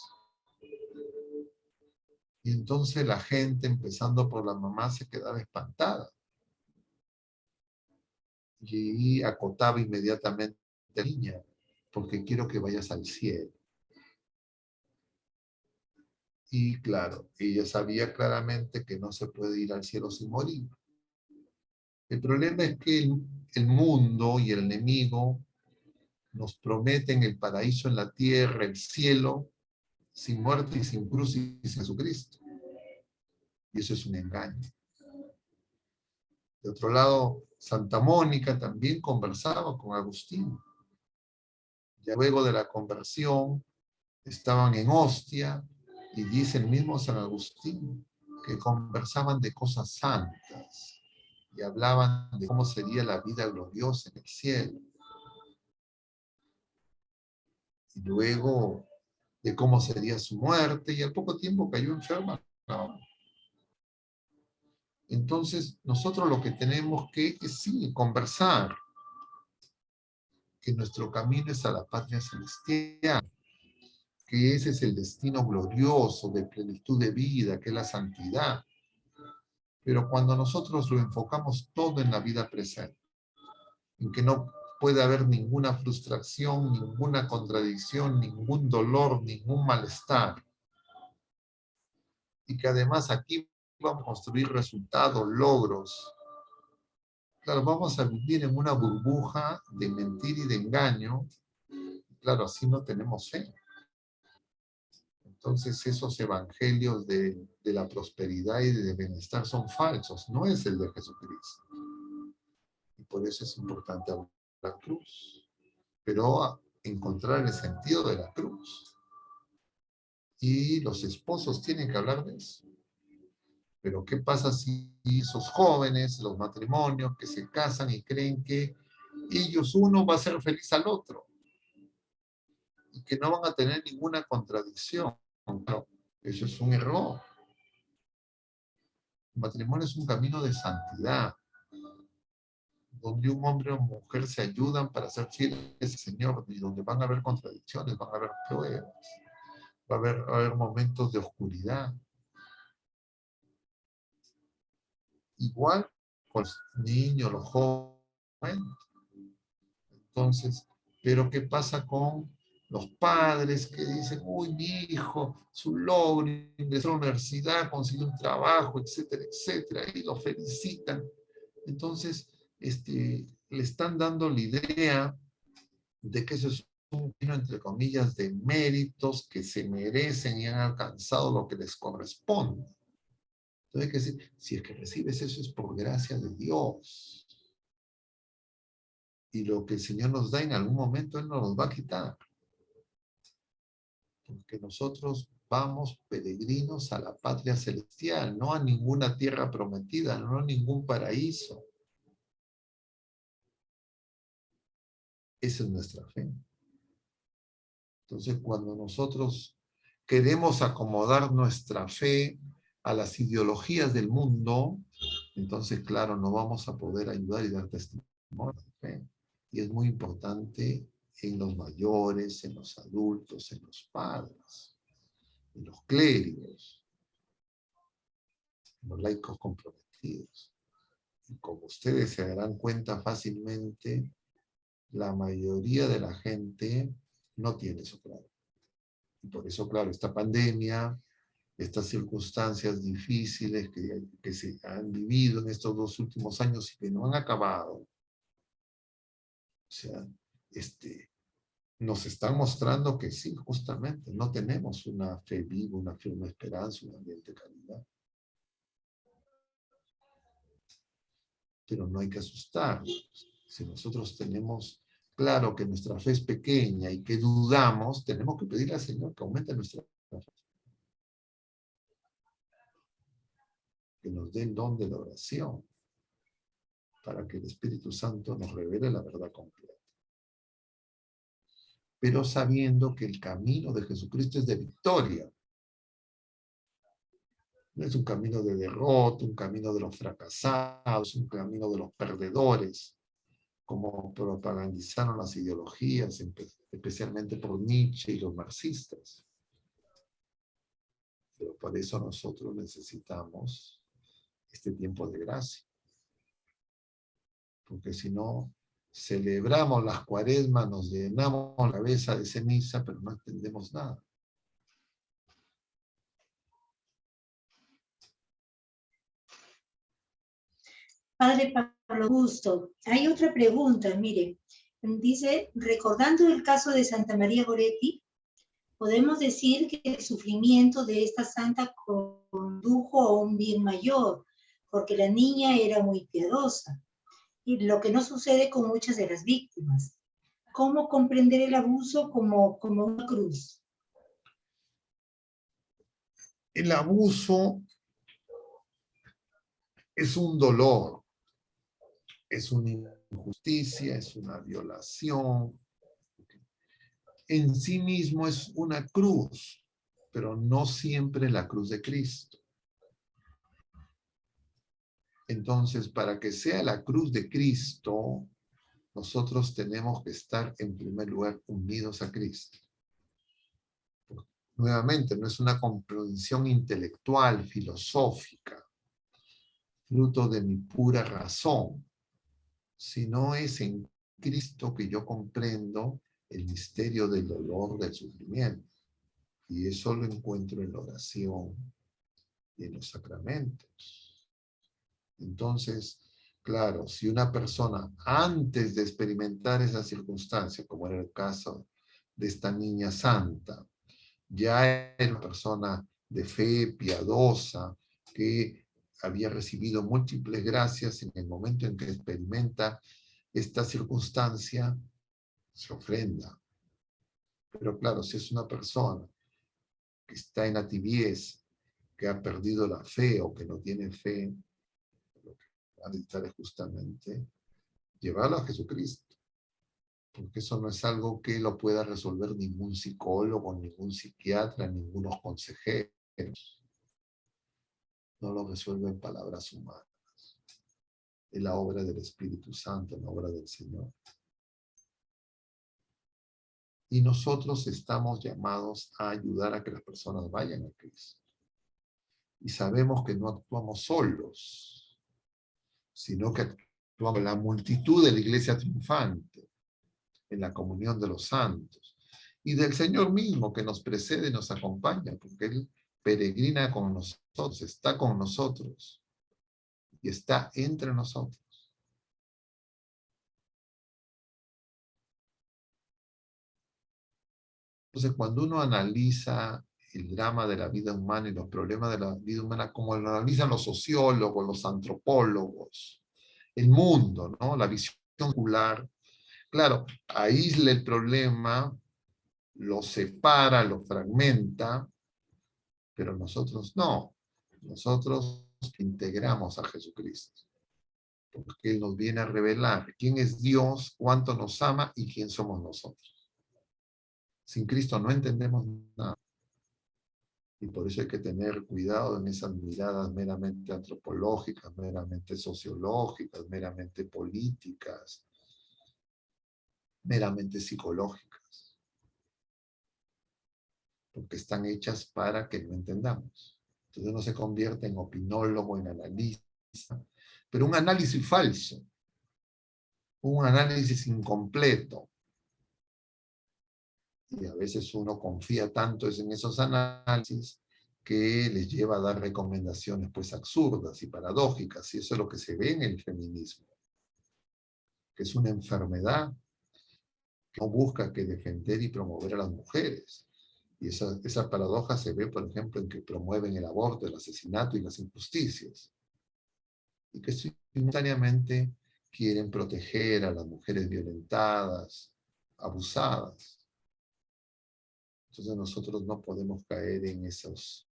Y entonces la gente, empezando por la mamá, se quedaba espantada. Y acotaba inmediatamente, niña, porque quiero que vayas al cielo. Y claro, ella sabía claramente que no se puede ir al cielo sin morir. El problema es que el mundo y el enemigo nos prometen el paraíso en la tierra, el cielo, sin muerte y sin cruz y sin Jesucristo. Y eso es un engaño. De otro lado, Santa Mónica también conversaba con Agustín. Ya luego de la conversión, estaban en Ostia Y dice el mismo San Agustín que conversaban de cosas santas y hablaban de cómo sería la vida gloriosa en el cielo. Y luego de cómo sería su muerte, y al poco tiempo cayó enferma. No. Entonces, nosotros lo que tenemos que es sí, conversar, que nuestro camino es a la patria celestial, que ese es el destino glorioso de plenitud de vida, que es la santidad. Pero cuando nosotros lo enfocamos todo en la vida presente, en que no puede haber ninguna frustración, ninguna contradicción, ningún dolor, ningún malestar, y que además aquí vamos a construir resultados, logros. Claro, vamos a vivir en una burbuja de mentira y de engaño. Claro, así no tenemos fe. Entonces esos evangelios de la prosperidad y de bienestar son falsos, no es el de Jesucristo. Y por eso es importante hablar de la cruz, pero encontrar el sentido de la cruz. Y los esposos tienen que hablar de eso. Pero ¿qué pasa si esos jóvenes, los matrimonios que se casan y creen que ellos uno va a ser feliz al otro y que no van a tener ninguna contradicción? Claro, eso es un error. El matrimonio es un camino de santidad, donde un hombre o mujer se ayudan para ser fieles al Señor y donde van a haber contradicciones, van a haber pruebas, va a haber momentos de oscuridad. Igual con los niños, los jóvenes. Entonces, pero ¿qué pasa con los padres que dicen, uy, mi hijo, su logro, ingresó a la universidad, consiguió un trabajo, etcétera, etcétera, y lo felicitan? Entonces, le están dando la idea de que eso es un camino, entre comillas, de méritos que se merecen y han alcanzado lo que les corresponde. Entonces hay que decir, si es que recibes eso es por gracia de Dios. Y lo que el Señor nos da en algún momento, Él nos los va a quitar. Porque nosotros vamos peregrinos a la patria celestial, no a ninguna tierra prometida, no a ningún paraíso. Esa es nuestra fe. Entonces, cuando nosotros queremos acomodar nuestra fe a las ideologías del mundo, entonces, claro, no vamos a poder ayudar y dar testimonio de fe. Y es muy importante en los mayores, en los adultos, en los padres, en los clérigos, en los laicos comprometidos. Y como ustedes se darán cuenta fácilmente, la mayoría de la gente no tiene eso claro. Y por eso, claro, esta pandemia, estas circunstancias difíciles que se han vivido en estos 2 últimos años y que no han acabado, o sea, nos están mostrando que sí, justamente, no tenemos una fe viva, una firme esperanza, un ambiente de calidad. Pero no hay que asustarnos. Si nosotros tenemos claro que nuestra fe es pequeña y que dudamos, tenemos que pedirle al Señor que aumente nuestra fe. Que nos dé el don de la oración para que el Espíritu Santo nos revele la verdad completa. Pero sabiendo que el camino de Jesucristo es de victoria. No es un camino de derrota, un camino de los fracasados, un camino de los perdedores, como propagandizaron las ideologías, especialmente por Nietzsche y los marxistas. Pero para eso nosotros necesitamos este tiempo de gracia. Porque si no, celebramos las cuaresmas, nos llenamos la cabeza de ceniza, pero no entendemos nada. Padre Pablo Augusto, hay otra pregunta, mire, dice, recordando el caso de Santa María Goretti, podemos decir que el sufrimiento de esta santa condujo a un bien mayor, porque la niña era muy piadosa, y lo que no sucede con muchas de las víctimas. ¿Cómo comprender el abuso como una cruz? El abuso es un dolor, es una injusticia, es una violación. En sí mismo es una cruz, pero no siempre la cruz de Cristo. Entonces, para que sea la cruz de Cristo, nosotros tenemos que estar en primer lugar unidos a Cristo. Nuevamente, no es una comprensión intelectual, filosófica, fruto de mi pura razón, sino es en Cristo que yo comprendo el misterio del dolor, del sufrimiento. Y eso lo encuentro en la oración y en los sacramentos. Entonces, claro, si una persona antes de experimentar esa circunstancia, como era el caso de esta niña santa, ya era una persona de fe, piadosa, que había recibido múltiples gracias, en el momento en que experimenta esta circunstancia, se ofrenda. Pero claro, si es una persona que está en la tibieza, que ha perdido la fe o que no tiene fe, lo que va a necesitar es justamente llevarlo a Jesucristo. Porque eso no es algo que lo pueda resolver ningún psicólogo, ningún psiquiatra, ningunos consejeros. No lo resuelven palabras humanas. Es la obra del Espíritu Santo, la obra del Señor. Y nosotros estamos llamados a ayudar a que las personas vayan a Cristo. Y sabemos que no actuamos solos, sino que actuamos la multitud de la iglesia triunfante, en la comunión de los santos, y del Señor mismo que nos precede y nos acompaña, porque Él peregrina con nosotros, está con nosotros, y está entre nosotros. Entonces, cuando uno analiza el drama de la vida humana y los problemas de la vida humana, como lo analizan los sociólogos, los antropólogos, el mundo, ¿no? La visión secular, claro, aísla el problema, lo separa, lo fragmenta, pero nosotros no. Nosotros integramos a Jesucristo, porque Él nos viene a revelar quién es Dios, cuánto nos ama y quién somos nosotros. Sin Cristo no entendemos nada. Y por eso hay que tener cuidado en esas miradas meramente antropológicas, meramente sociológicas, meramente políticas, meramente psicológicas. Porque están hechas para que no entendamos. Entonces uno se convierte en opinólogo, en analista, pero un análisis falso, un análisis incompleto. Y a veces uno confía tanto en esos análisis que les lleva a dar recomendaciones pues absurdas y paradójicas, y eso es lo que se ve en el feminismo, que es una enfermedad que no busca que defender y promover a las mujeres. Y esa paradoja se ve, por ejemplo, en que promueven el aborto, el asesinato y las injusticias. Y que simultáneamente quieren proteger a las mujeres violentadas, abusadas. Entonces nosotros no podemos caer en esas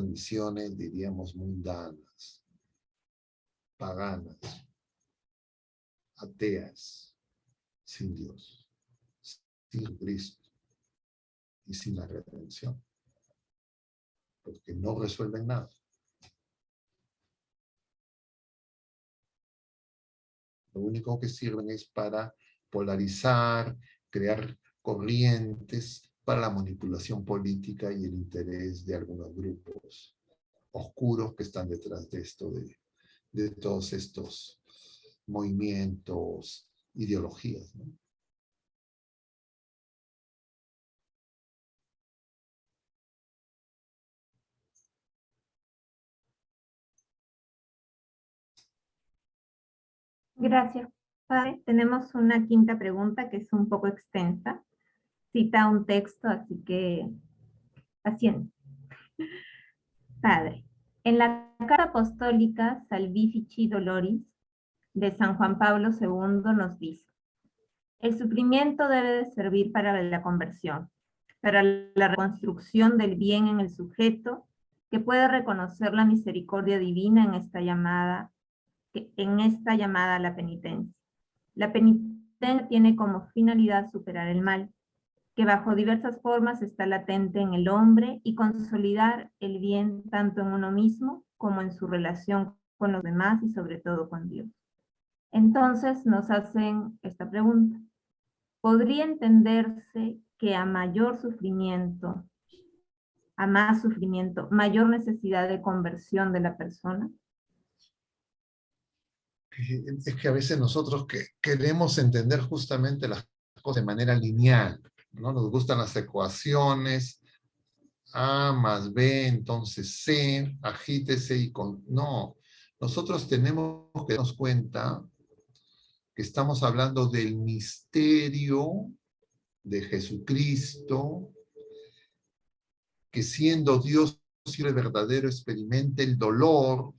misiones, diríamos, mundanas, paganas, ateas, sin Dios, sin Cristo y sin la redención, porque no resuelven nada. Lo único que sirven es para polarizar, crear corrientes para la manipulación política y el interés de algunos grupos oscuros que están detrás de esto, de todos estos movimientos, ideologías, ¿no? Gracias, padre. Tenemos una quinta pregunta que es un poco extensa. Cita un texto, así que paciencia. Padre, en la carta apostólica Salvifici Doloris de San Juan Pablo II nos dice: el sufrimiento debe de servir para la conversión, para la reconstrucción del bien en el sujeto que puede reconocer la misericordia divina en esta llamada a la penitencia. La penitencia tiene como finalidad superar el mal, que bajo diversas formas está latente en el hombre, y consolidar el bien tanto en uno mismo como en su relación con los demás y sobre todo con Dios. Entonces nos hacen esta pregunta: ¿podría entenderse que a mayor sufrimiento, mayor necesidad de conversión de la persona? Es que a veces nosotros queremos entender justamente las cosas de manera lineal, ¿no? Nos gustan las ecuaciones, A más B, entonces C, agítese y con... No, nosotros tenemos que darnos cuenta que estamos hablando del misterio de Jesucristo, que siendo Dios y el verdadero experimenta el dolor,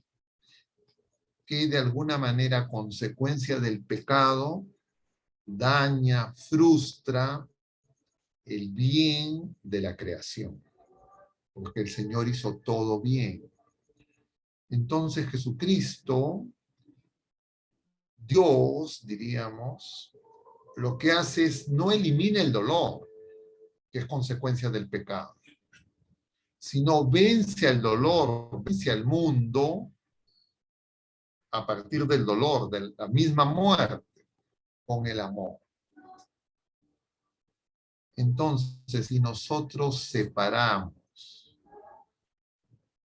que de alguna manera, consecuencia del pecado, daña, frustra el bien de la creación, porque el Señor hizo todo bien. Entonces Jesucristo, Dios, diríamos, lo que hace es no elimina el dolor, que es consecuencia del pecado, sino vence al dolor, vence al mundo a partir del dolor, de la misma muerte, con el amor. Entonces, si nosotros separamos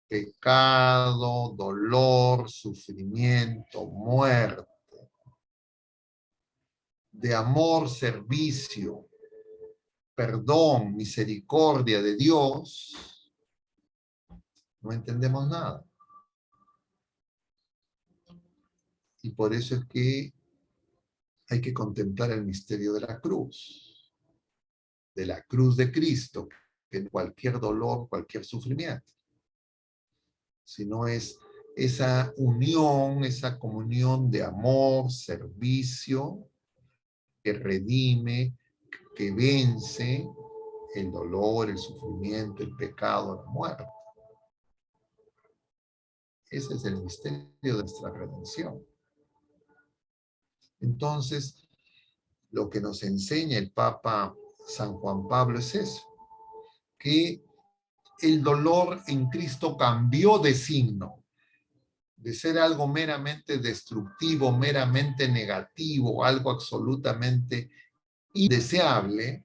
pecado, dolor, sufrimiento, muerte, de amor, servicio, perdón, misericordia de Dios, no entendemos nada. Y por eso es que hay que contemplar el misterio de la cruz de Cristo, que en cualquier dolor, cualquier sufrimiento, sino es esa unión, esa comunión de amor, servicio, que redime, que vence el dolor, el sufrimiento, el pecado, la muerte. Ese es el misterio de nuestra redención. Entonces, lo que nos enseña el Papa San Juan Pablo es eso, que el dolor en Cristo cambió de signo, de ser algo meramente destructivo, meramente negativo, algo absolutamente indeseable.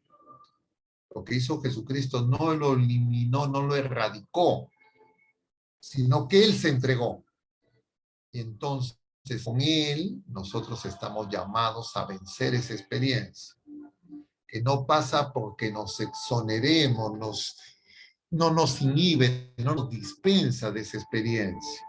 Lo que hizo Jesucristo no lo eliminó, no lo erradicó, sino que Él se entregó. Y entonces con Él nosotros estamos llamados a vencer esa experiencia, que no pasa porque nos exoneremos, no nos inhibe, no nos dispensa de esa experiencia,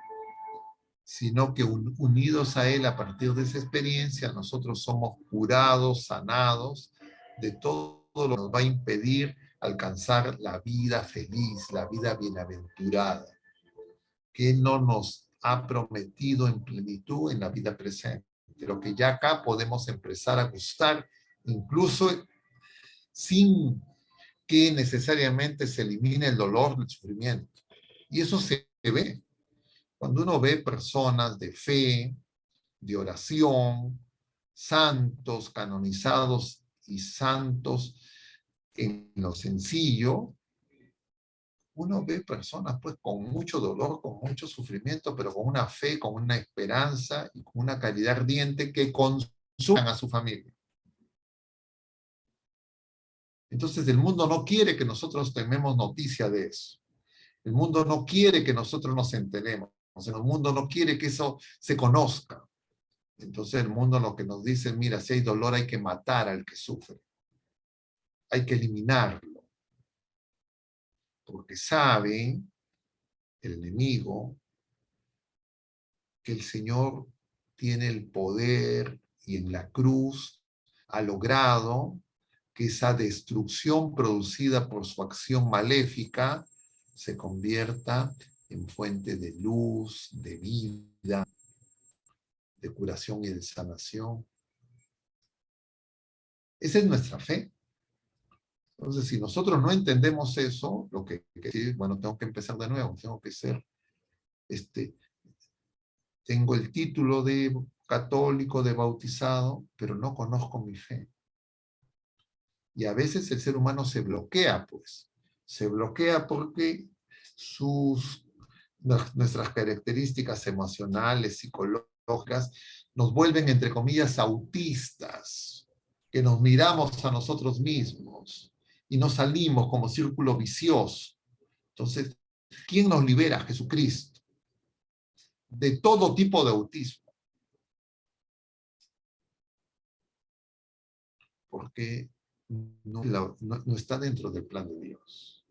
sino que unidos a Él a partir de esa experiencia, nosotros somos curados, sanados de todo lo que nos va a impedir alcanzar la vida feliz, la vida bienaventurada, que no nos ha prometido en plenitud en la vida presente, pero que ya acá podemos empezar a gustar, incluso sin que necesariamente se elimine el dolor, el sufrimiento. Y eso se ve cuando uno ve personas de fe, de oración, santos canonizados y santos en lo sencillo. Uno ve personas pues con mucho dolor, con mucho sufrimiento, pero con una fe, con una esperanza y con una caridad ardiente que consuman a su familia. Entonces el mundo no quiere que nosotros tomemos noticia de eso. El mundo no quiere que nosotros nos enteremos. El mundo no quiere que eso se conozca. Entonces el mundo lo que nos dice, mira, si hay dolor hay que matar al que sufre. Hay que eliminarlo. Porque sabe el enemigo que el Señor tiene el poder y en la cruz ha logrado que esa destrucción producida por su acción maléfica se convierta en fuente de luz, de vida, de curación y de sanación. Esa es nuestra fe. Entonces, si nosotros no entendemos eso, lo que decir, bueno, tengo que empezar de nuevo, tengo que ser, tengo el título de católico, de bautizado, pero no conozco mi fe. Y a veces el ser humano se bloquea, pues. Se bloquea porque nuestras características emocionales, psicológicas, nos vuelven, entre comillas, autistas, que nos miramos a nosotros mismos y nos salimos como círculo vicioso. Entonces, ¿quién nos libera? Jesucristo. De todo tipo de autismo. Porque no está dentro del plan de Dios.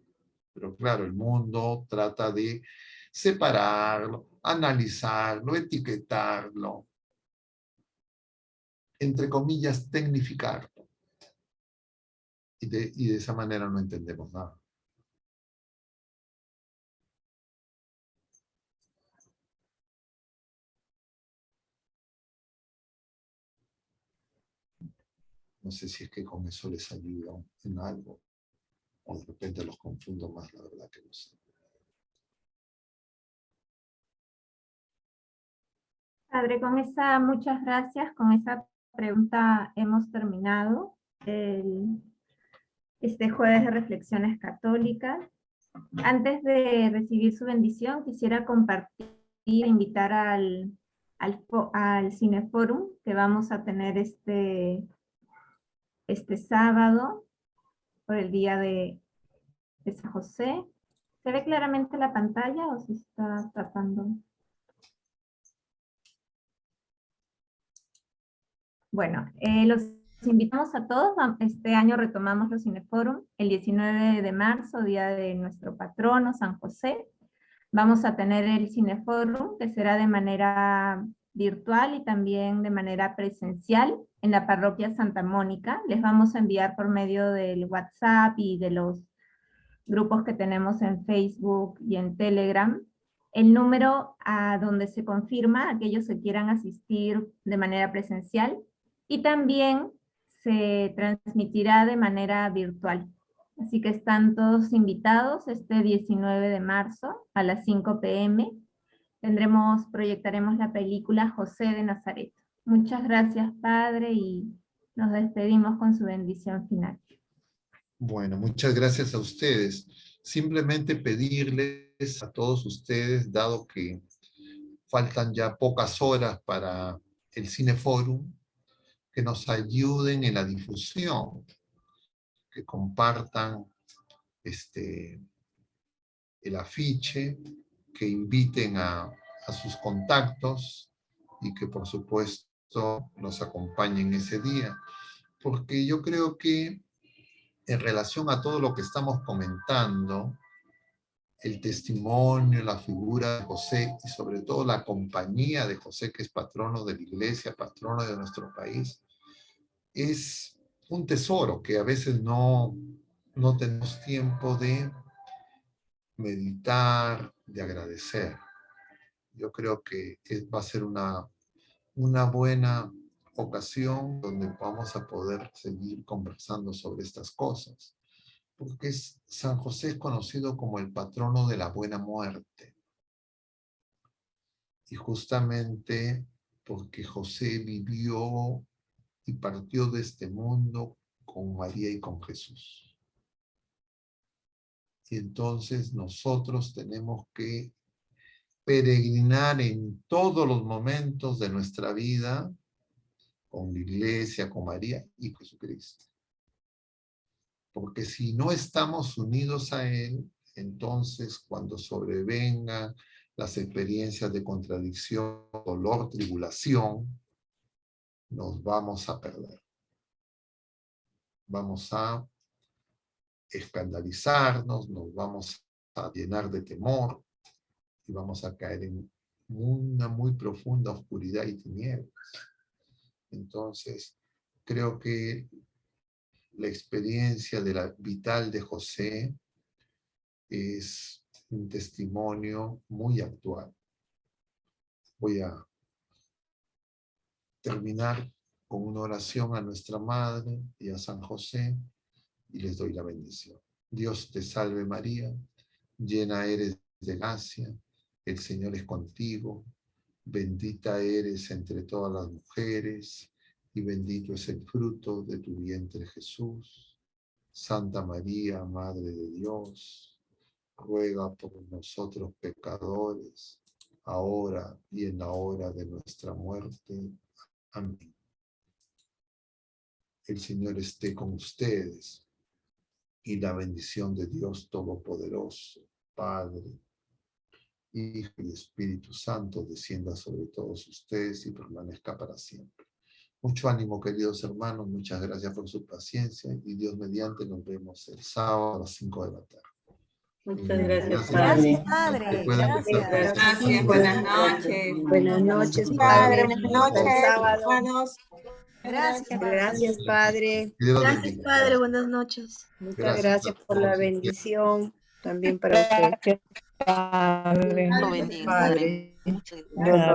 Pero claro, el mundo trata de separarlo, analizarlo, etiquetarlo, entre comillas, tecnificarlo. Y de esa manera no entendemos nada. No sé si es que con eso les ayuda en algo, o de repente los confundo más, la verdad que no sé. Padre, muchas gracias. Con esa pregunta hemos terminado este jueves de reflexiones católicas. Antes de recibir su bendición, quisiera compartir, invitar al Cineforum que vamos a tener este sábado por el día de San José. ¿Se ve claramente la pantalla o se está tapando? Bueno, los invitamos a todos. Este año retomamos los Cineforum el 19 de marzo, día de nuestro patrono, San José. Vamos a tener el Cineforum, que será de manera virtual y también de manera presencial en la parroquia Santa Mónica. Les vamos a enviar por medio del WhatsApp y de los grupos que tenemos en Facebook y en Telegram el número a donde se confirma aquellos que quieran asistir de manera presencial, y también se transmitirá de manera virtual. Así que están todos invitados este 19 de marzo a las 5 p.m. Proyectaremos la película José de Nazaret. Muchas gracias, Padre, y nos despedimos con su bendición final. Bueno, muchas gracias a ustedes. Simplemente pedirles a todos ustedes, dado que faltan ya pocas horas para el Cineforum, que nos ayuden en la difusión, que compartan el afiche, que inviten a sus contactos y que por supuesto nos acompañen ese día. Porque yo creo que en relación a todo lo que estamos comentando, el testimonio, la figura de José y sobre todo la compañía de José, que es patrono de la iglesia, patrono de nuestro país, es un tesoro que a veces no tenemos tiempo de meditar, de agradecer. Yo creo que va a ser una buena ocasión donde vamos a poder seguir conversando sobre estas cosas. Porque San José es conocido como el patrono de la buena muerte. Y justamente porque José vivió y partió de este mundo con María y con Jesús. Y entonces nosotros tenemos que peregrinar en todos los momentos de nuestra vida con la iglesia, con María y Jesucristo. Porque si no estamos unidos a Él, entonces cuando sobrevengan las experiencias de contradicción, dolor, tribulación, nos vamos a perder. Vamos a escandalizarnos, nos vamos a llenar de temor y vamos a caer en una muy profunda oscuridad y tinieblas. Entonces, creo que la experiencia vital de José es un testimonio muy actual. Voy a terminar con una oración a nuestra Madre y a San José y les doy la bendición. Dios te salve María, llena eres de gracia, el Señor es contigo, bendita eres entre todas las mujeres, y bendito es el fruto de tu vientre Jesús. Santa María, Madre de Dios, ruega por nosotros pecadores, ahora y en la hora de nuestra muerte. Amén. El Señor esté con ustedes, y la bendición de Dios Todopoderoso, Padre, Hijo y Espíritu Santo, descienda sobre todos ustedes y permanezca para siempre. Mucho ánimo, queridos hermanos, muchas gracias por su paciencia, y Dios mediante nos vemos el sábado a las 5 de la tarde. Muchas gracias, Gracias, Padre. Padre. Que puedan Gracias. estar Gracias, buenas noches. Buenas noches, Padre, Padre. buenas Hasta el noches, sábado. hermanos. Gracias, Padre. Gracias, Padre. Que Dios los Gracias, bendiga. Padre. Buenas noches. Muchas gracias por la bendición. También para usted. Padre. Lo bendiga, Padre. Padre. Muchas gracias. Dios lo